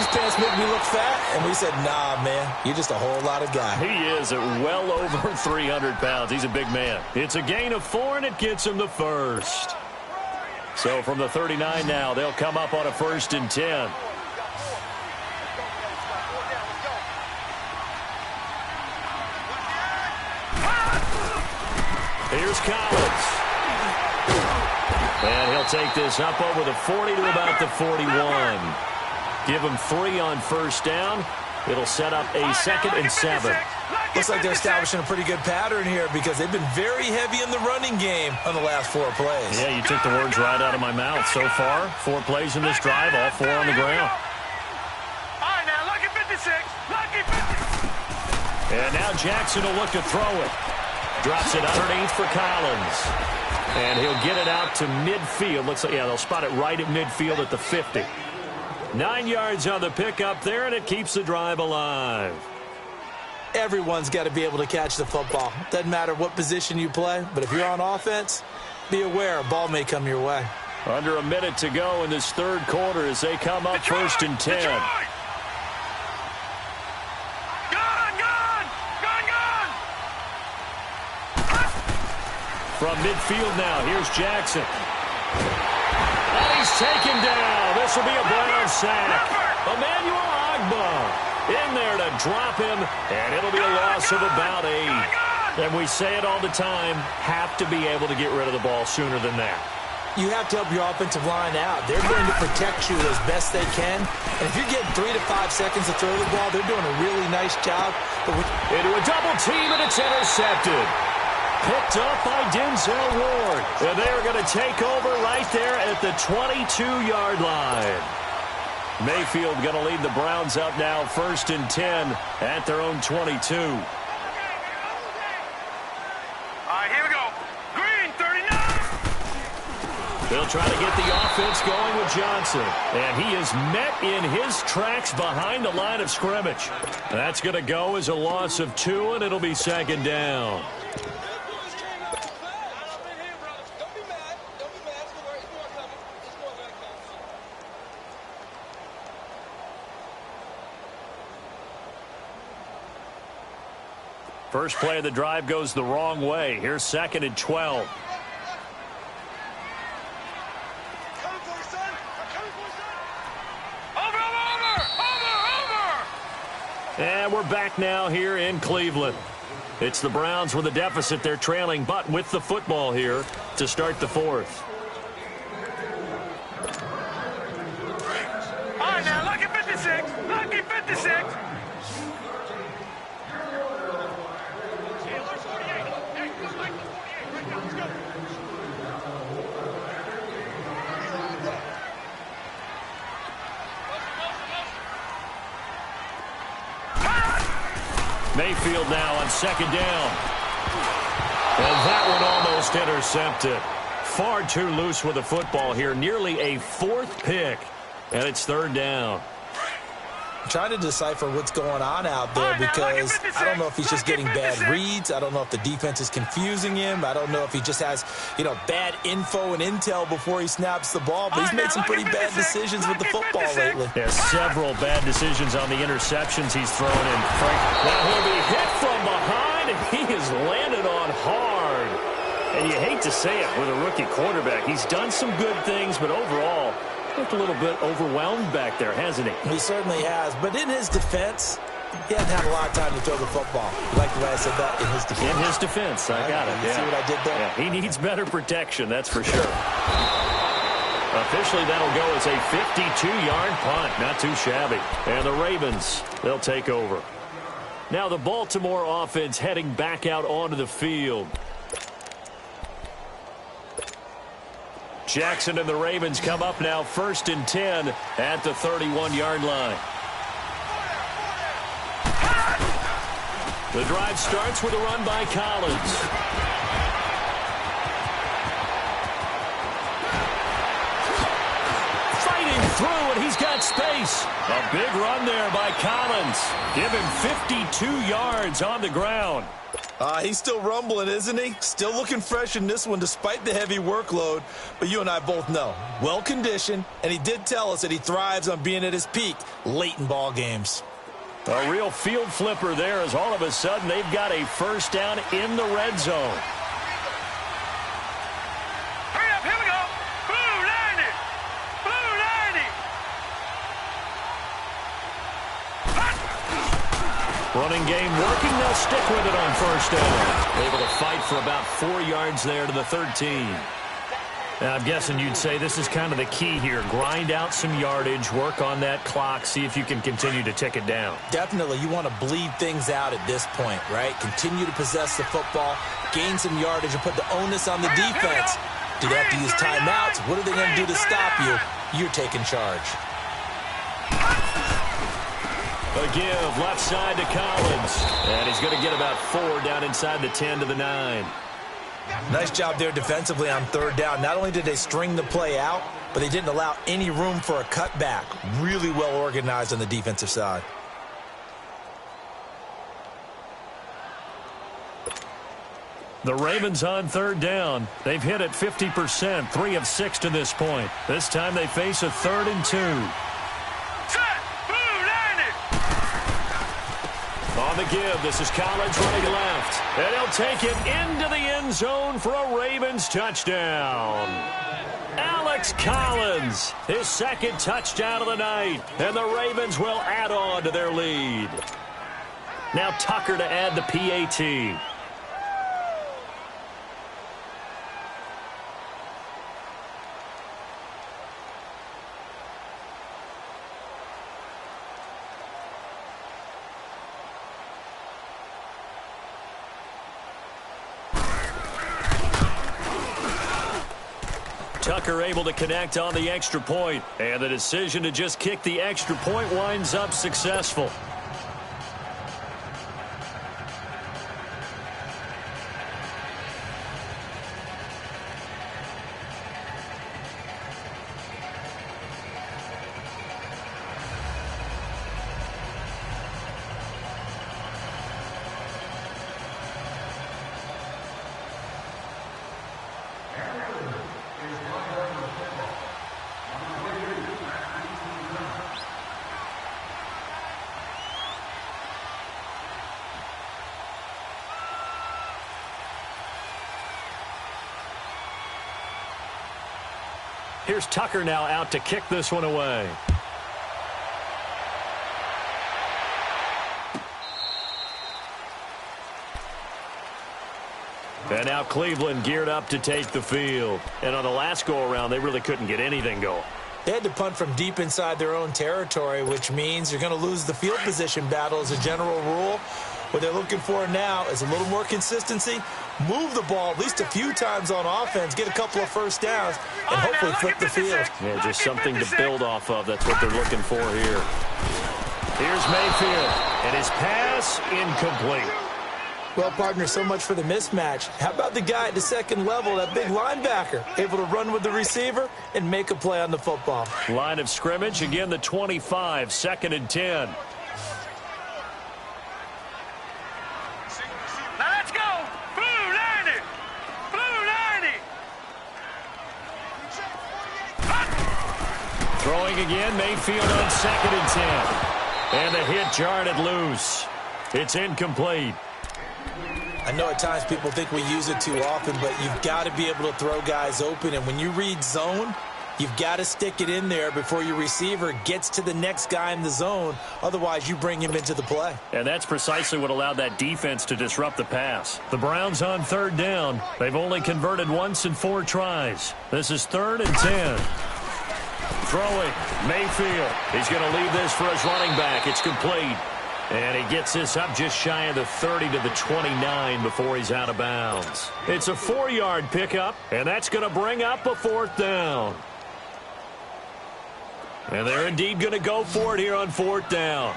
these pants make me look fat. And we said, nah, man, you're just a whole lot of guy. He is at well over 300 pounds. He's a big man. It's a gain of 4, and it gets him the first. So from the 39 now, they'll come up on a 1st and 10. Here's Collins. And he'll take this up over the 40 to about the 41. Give him 3 on 1st down. It'll set up a 2nd and 7. Looks like they're establishing a pretty good pattern here because they've been very heavy in the running game on the last 4 plays. Yeah, you took the words right out of my mouth. So far, 4 plays in this drive, all 4 on the ground. All right, now, lucky 56. Lucky 56. And now Jackson will look to throw it. Drops it underneath for Collins. And he'll get it out to midfield. Looks like, yeah, they'll spot it right at midfield at the 50. 9 yards on the pickup there, and it keeps the drive alive. Everyone's got to be able to catch the football. Doesn't matter what position you play, but if you're on offense, be aware a ball may come your way. Under a minute to go in this third quarter as they come up Detroit, 1st and 10. Detroit. From midfield now, here's Jackson. And he's taken down. This will be a Brown sack. Emmanuel Ogbah in there to drop him, and it'll be a loss of about 8. And we say it all the time, have to be able to get rid of the ball sooner than that. You have to help your offensive line out. They're going to protect you as best they can. And if you're getting 3 to 5 seconds to throw the ball, they're doing a really nice job. Into a double team, and it's intercepted. Picked up by Denzel Ward. And they are going to take over right there at the 22-yard line. Mayfield going to lead the Browns up now 1st and 10 at their own 22. All right, here we go. Green, 39. They'll try to get the offense going with Johnson. And he is met in his tracks behind the line of scrimmage. That's going to go as a loss of 2, and it'll be second down. First play of the drive goes the wrong way. Here's 2nd and 12. And we're back now here in Cleveland. It's the Browns with a deficit. They're trailing, but with the football here to start the 4th. All right, now, lucky 56. Lucky 56. Mayfield now on 2nd down. And that one almost intercepted. Far too loose with the football here. Nearly a 4th pick. And it's 3rd down. I'm trying to decipher what's going on out there because I don't know if he's just getting bad reads. I don't know if the defense is confusing him. I don't know if he just has, bad info and intel before he snaps the ball. But he's made some pretty bad decisions with the football lately. There's several bad decisions on the interceptions he's thrown in. Now he'll be hit from behind, and he has landed on hard. And you hate to say it with a rookie quarterback. He's done some good things, but overall, looked a little bit overwhelmed back there, hasn't he? He certainly has. But in his defense, he hasn't had a lot of time to throw the football. You like the way I said that? In his defense. In his defense. I got it. You see what I did there? Yeah, he needs better protection, that's for sure. Officially, that'll go as a 52-yard punt. Not too shabby. And the Ravens, they'll take over. Now the Baltimore offense heading back out onto the field. Jackson and the Ravens come up now 1st and 10 at the 31-yard line. The drive starts with a run by Collins. Fighting through, and he's got space. A big run there by Collins. Give him 52 yards on the ground. He's still rumbling, isn't he? Still looking fresh in this one despite the heavy workload. But you and I both know, well-conditioned, and he did tell us that he thrives on being at his peak late in ball games. A real field flipper there as all of a sudden they've got a 1st down in the red zone. Hurry up, here we go. Blue 90. Blue 90. Running game working. They'll stick with it on 1st down. Able to fight for about 4 yards there to the 13. Now, I'm guessing you'd say this is kind of the key here. Grind out some yardage, work on that clock, see if you can continue to tick it down. Definitely. You want to bleed things out at this point, right? Continue to possess the football, gain some yardage, and put the onus on the defense. Do they have to use timeouts? What are they going to do to stop you? You're taking charge. A give left side to Collins. And he's going to get about 4 down inside the 10 to the 9. Nice job there defensively on 3rd down. Not only did they string the play out, but they didn't allow any room for a cutback. Really well organized on the defensive side. The Ravens on 3rd down. They've hit it 50%, 3 of 6 to this point. This time they face a 3rd and 2. On the give, this is Collins running left. And he'll take it into the end zone for a Ravens touchdown. Alex Collins, his 2nd touchdown of the night. And the Ravens will add on to their lead. Now Tucker to add the PAT. Tucker able to connect on the extra point, and the decision to just kick the extra point winds up successful. Here's Tucker now out to kick this one away. And now Cleveland geared up to take the field. And on the last go-around, they really couldn't get anything going. They had to punt from deep inside their own territory, which means you're going to lose the field position battle as a general rule. What they're looking for now is a little more consistency, move the ball at least a few times on offense, get a couple of first downs, and hopefully flip the field. Yeah, just something to build off of. That's what they're looking for here. Here's Mayfield, and his pass incomplete. Well, partner, so much for the mismatch. How about the guy at the second level, that big linebacker, able to run with the receiver and make a play on the football? Line of scrimmage, again the 25, 2nd and 10. Now let's go! Blue 90! Blue 90! Throwing again, Mayfield on 2nd and 10. And the hit jarred it loose. It's incomplete. I know at times people think we use it too often, but you've got to be able to throw guys open. And when you read zone, you've got to stick it in there before your receiver gets to the next guy in the zone. Otherwise, you bring him into the play. And that's precisely what allowed that defense to disrupt the pass. The Browns on 3rd down. They've only converted once in 4 tries. This is 3rd and 10. Throwing, Mayfield. He's going to leave this for his running back. It's complete. And he gets this up just shy of the 30 to the 29 before he's out of bounds. It's a 4-yard pickup, and that's going to bring up a 4th down. And they're indeed going to go for it here on 4th down.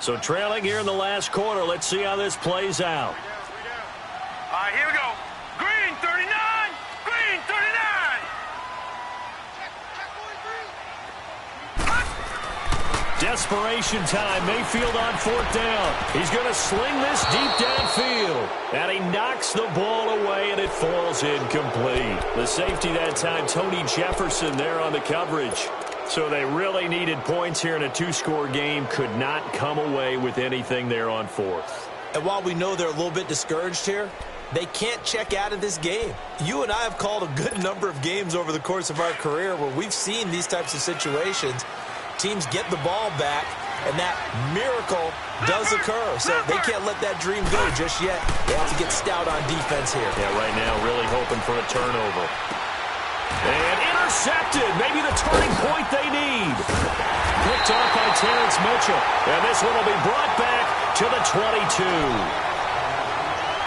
So trailing here in the last quarter, let's see how this plays out. All right, here we go. Green 39! Green 39! Desperation time. Mayfield on 4th down. He's going to sling this deep downfield. And he knocks the ball away, and it falls incomplete. The safety that time, Tony Jefferson there on the coverage. So they really needed points here in a 2-score game. Could not come away with anything there on 4th. And while we know they're a little bit discouraged here, they can't check out of this game. You and I have called a good number of games over the course of our career where we've seen these types of situations. Teams get the ball back, and that miracle does occur. So they can't let that dream go just yet. They have to get stout on defense here. Yeah, right now really hoping for a turnover. And intercepted. Maybe the turning point they need. Picked off by Terrence Mitchell. And this one will be brought back to the 22.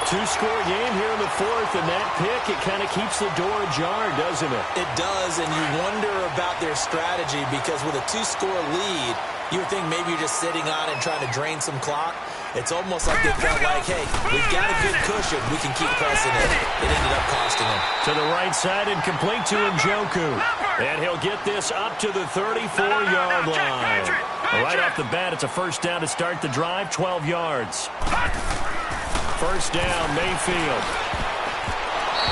2-score game here in the 4th, and that pick, it kind of keeps the door ajar, doesn't it? It does, and you wonder about their strategy because with a 2-score lead, you would think maybe you're just sitting on and trying to drain some clock. It's almost like they felt like, hey, we've got a good cushion. We can keep pressing it. It ended up costing them. To the right side and complete to Njoku. And he'll get this up to the 34-yard line. Right off the bat, it's a 1st down to start the drive, 12 yards. 1st down, Mayfield.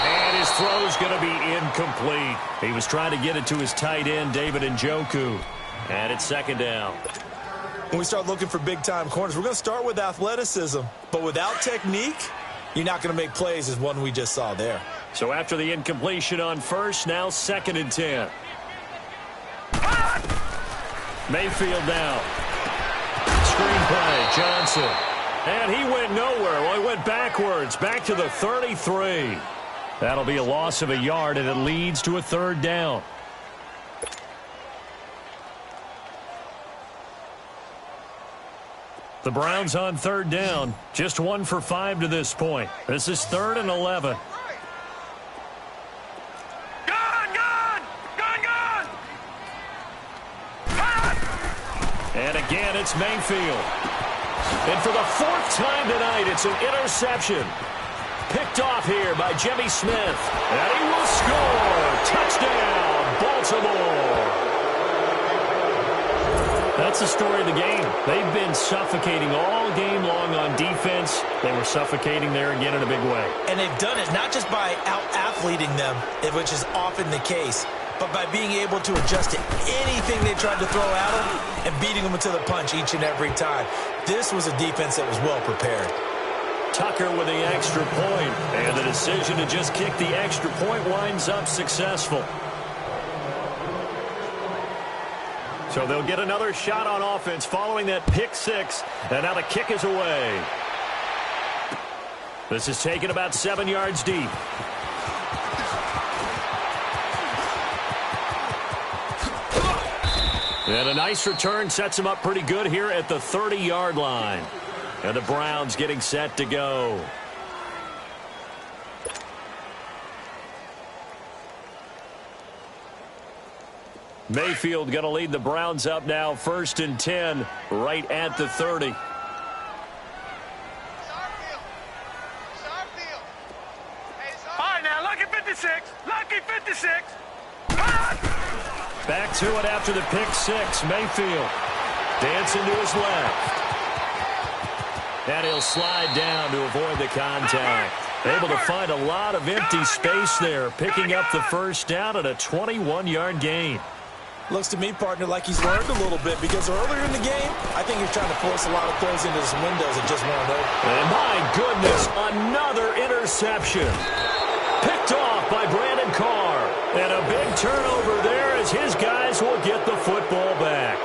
And his throw's going to be incomplete. He was trying to get it to his tight end, David Njoku. And it's 2nd down. When we start looking for big-time corners, we're going to start with athleticism. But without technique, you're not going to make plays as one we just saw there. So after the incompletion on 1st, now 2nd and 10. Mayfield now. Screenplay, Johnson. And he went nowhere. Well, he went backwards, back to the 33. That'll be a loss of a yard, and it leads to a 3rd down. The Browns on 3rd down, just 1 for 5 to this point. This is 3rd and 11. And again, it's Mayfield. And for the 4th time tonight, it's an interception. Picked off here by Jimmy Smith. And he will score. Touchdown, Baltimore. That's the story of the game. They've been suffocating all game long on defense. They were suffocating there again in a big way. And they've done it not just by out-athleting them, which is often the case, but by being able to adjust to anything they tried to throw at them and beating them to the punch each and every time. This was a defense that was well prepared. Tucker with the extra point, and the decision to just kick the extra point winds up successful. So they'll get another shot on offense following that pick six, and now the kick is away. This is taken about 7 yards deep. And a nice return sets him up pretty good here at the 30-yard line. And the Browns getting set to go. Mayfield going to lead the Browns up now, 1st and 10, right at the 30. All right, now, lucky 56. Lucky 56. Back to it after the pick six. Mayfield dancing to his left. And he'll slide down to avoid the contact. Able to find a lot of empty space there, picking up the first down at a 21-yard gain. Looks to me, partner, like he's learned a little bit, because earlier in the game, I think he's trying to force a lot of throws into his windows that just weren't open. And my goodness, another interception. Picked off by Brandon Carr. And a big turnover there as his guys will get the football back.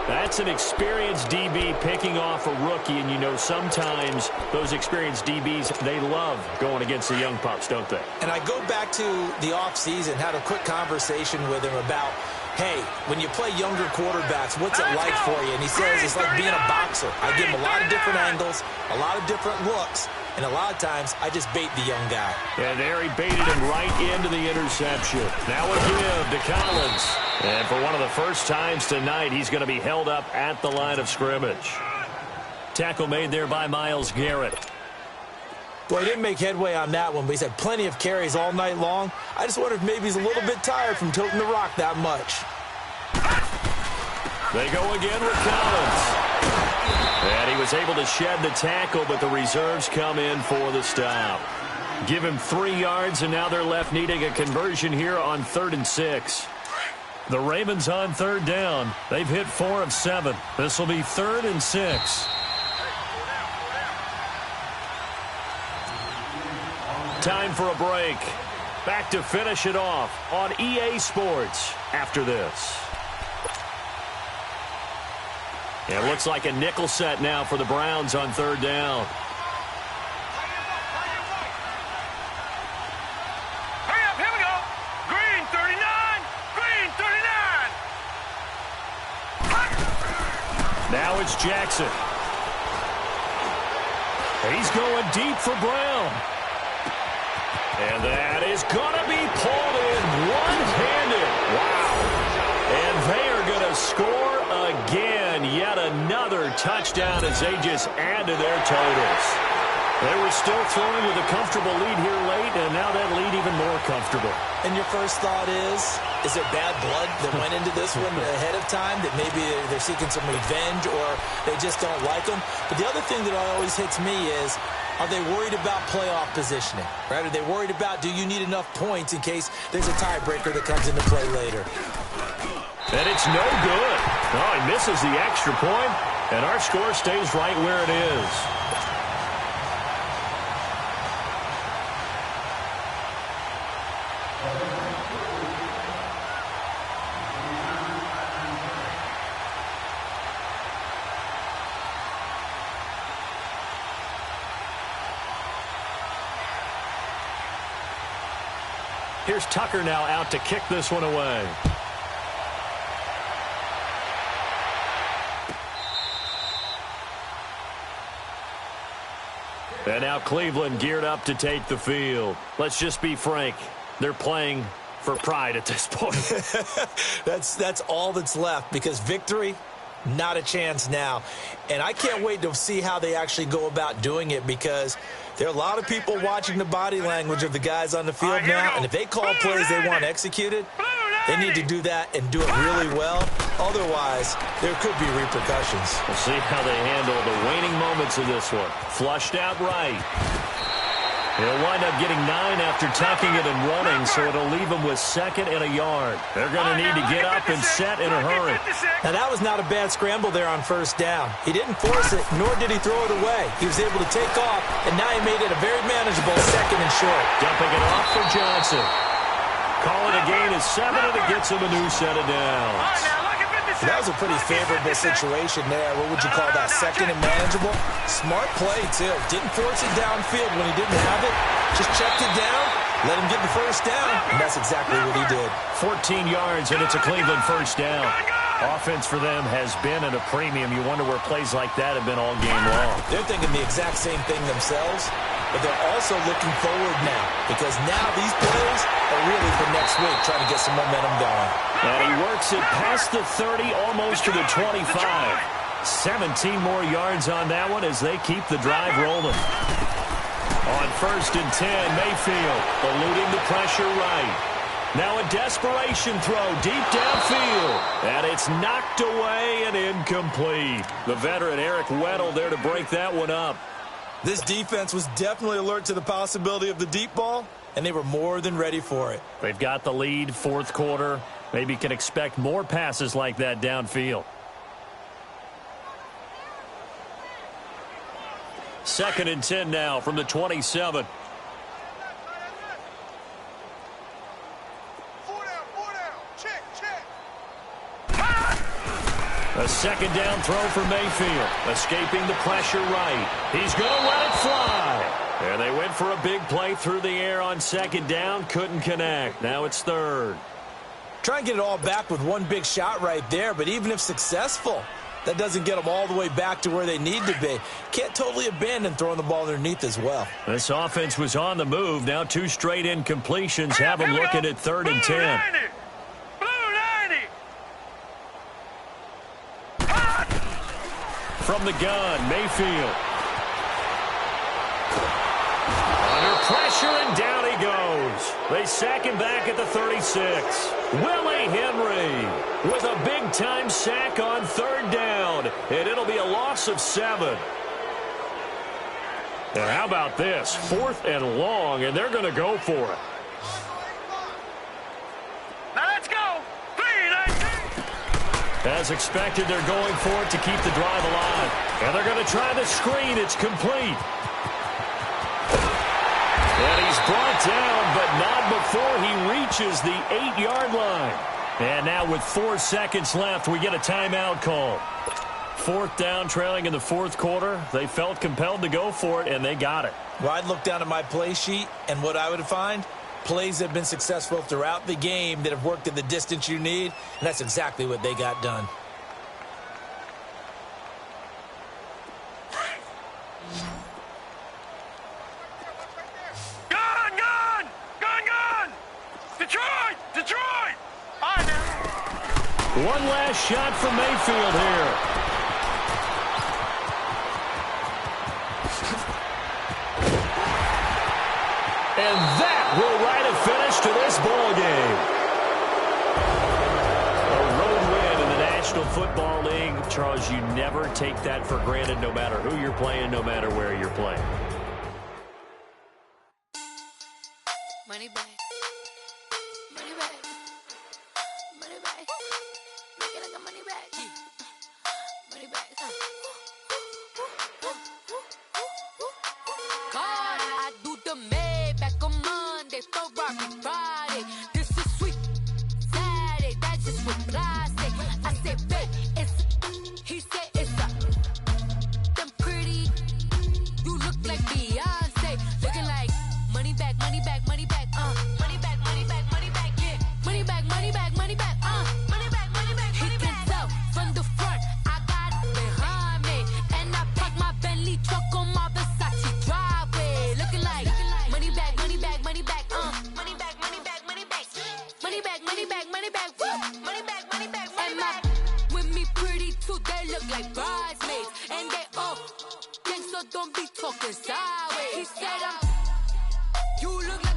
That's an experienced DB picking off a rookie, and you know sometimes those experienced DBs, they love going against the young pups, don't they? And I go back to the offseason, had a quick conversation with him about, hey, when you play younger quarterbacks, what's it like for you? And he says it's like being a boxer. I give him a lot of different angles, a lot of different looks, and a lot of times I just bait the young guy. And there he baited him right into the interception. Now a give to Collins. And for one of the first times tonight, he's going to be held up at the line of scrimmage. Tackle made there by Myles Garrett. Well, he didn't make headway on that one, but he's had plenty of carries all night long. I just wonder if maybe he's a little bit tired from tilting the rock that much. They go again with Collins. And he was able to shed the tackle, but the reserves come in for the stop. Give him 3 yards, and now they're left needing a conversion here on 3rd and 6. The Ravens on 3rd down. They've hit 4 of 7. This will be 3rd and 6. Time for a break. Back to finish it off on EA Sports after this. It looks like a nickel set now for the Browns on 3rd down. Hurry up, here we go. Green 39. Green 39. Now it's Jackson. He's going deep for Brown. And that is going to be pulled in one-handed. Wow. And they are going to score again. Yet another touchdown as they just add to their totals. They were still throwing with a comfortable lead here late, and now that lead even more comfortable. And your first thought is there bad blood that went into this one ahead of time, that maybe they're seeking some revenge or they just don't like them? But the other thing that always hits me is, are they worried about playoff positioning? Right? Are they worried about, do you need enough points in case there's a tiebreaker that comes into play later? And it's no good. Oh, he misses the extra point, and our score stays right where it is. Here's Tucker now out to kick this one away. And now Cleveland geared up to take the field. Let's just be frank. They're playing for pride at this point. That's all that's left, because victory, not a chance now. And I can't wait to see how they actually go about doing it, because there are a lot of people watching the body language of the guys on the field now, and if they call plays they want executed, they need to do that and do it really well. Otherwise, there could be repercussions. We'll see how they handle the waning moments of this one. Flushed out right. He'll wind up getting 9 after tucking it and running, so it'll leave him with 2nd and a yard. They're going to need to get up and set in a hurry. Now, that was not a bad scramble there on 1st down. He didn't force it, nor did he throw it away. He was able to take off, and now he made it a very manageable 2nd and short. Dumping it off for Johnson. Calling a gain of 7, and it gets him a new set of downs. That was a pretty favorable situation there. What would you call that? Second and manageable? Smart play, too. Didn't force it downfield when he didn't have it. Just checked it down, let him get the first down, and that's exactly what he did. 14 yards, and it's a Cleveland first down. Offense for them has been at a premium. You wonder where plays like that have been all game long. They're thinking the exact same thing themselves, but they're also looking forward now because now these plays are really for next week, trying to get some momentum going. And he works it past the 30, almost to the 25. 17 more yards on that one as they keep the drive rolling. On 1st and 10, Mayfield eluding the pressure right. Now a desperation throw deep downfield, and it's knocked away and incomplete. The veteran Eric Weddle there to break that one up. This defense was definitely alert to the possibility of the deep ball, and they were more than ready for it. They've got the lead, fourth quarter. Maybe can expect more passes like that downfield. 2nd and 10 now from the 27. A second down throw for Mayfield. Escaping the pressure right. He's going to let it fly. And they went for a big play through the air on 2nd down. Couldn't connect. Now it's 3rd. Try and get it all back with one big shot right there, but even if successful, that doesn't get them all the way back to where they need to be. Can't totally abandon throwing the ball underneath as well. This offense was on the move. Now 2 straight incompletions have them looking at 3rd and 10. From the gun, Mayfield. Under pressure, and down he goes. They sack him back at the 36. Willie Henry with a big-time sack on 3rd down, and it'll be a loss of 7. And how about this? 4th and long, and they're going to go for it. Now let's go. 3-19. As expected, they're going for it to keep the drive alive. And they're going to try the screen. It's complete. And he's brought down, but not before he reaches the 8-yard line. And now with 4 seconds left, we get a timeout call. 4th down, trailing in the 4th quarter. They felt compelled to go for it, and they got it. Well, I'd look down at my play sheet, and what I would find, plays that have been successful throughout the game that have worked at the distance you need, and that's exactly what they got done. Gone! Detroit! All right, now. One last shot from Mayfield here. And that will write a finish to this ball game. A road win in the National Football League. Charles, you never take that for granted no matter who you're playing, no matter where you're playing. Money back. Money back. Money back. Make it like a money back. Money back. God, I do the math back on Monday for Rocky Friday. This is sweet Saturday. That's just what I say. I said, babe, it's. He said, it's a. Them pretty. You look like Beyonce. Looking like money back, money back, money back. Money back, money back, money back, yeah. Money back, money back, money back, money back, money back, money back. He can tell from the front, I got it behind me. And I park my Bentley truck on my Versace driveway. Looking like money back, money back, money back, money back, money back, money back. Money back, money back, money back, woo. Money back, money back, money back. And my with me pretty too, they look like bridesmaids. And they all gang, so don't be talking sideways. He said, you look like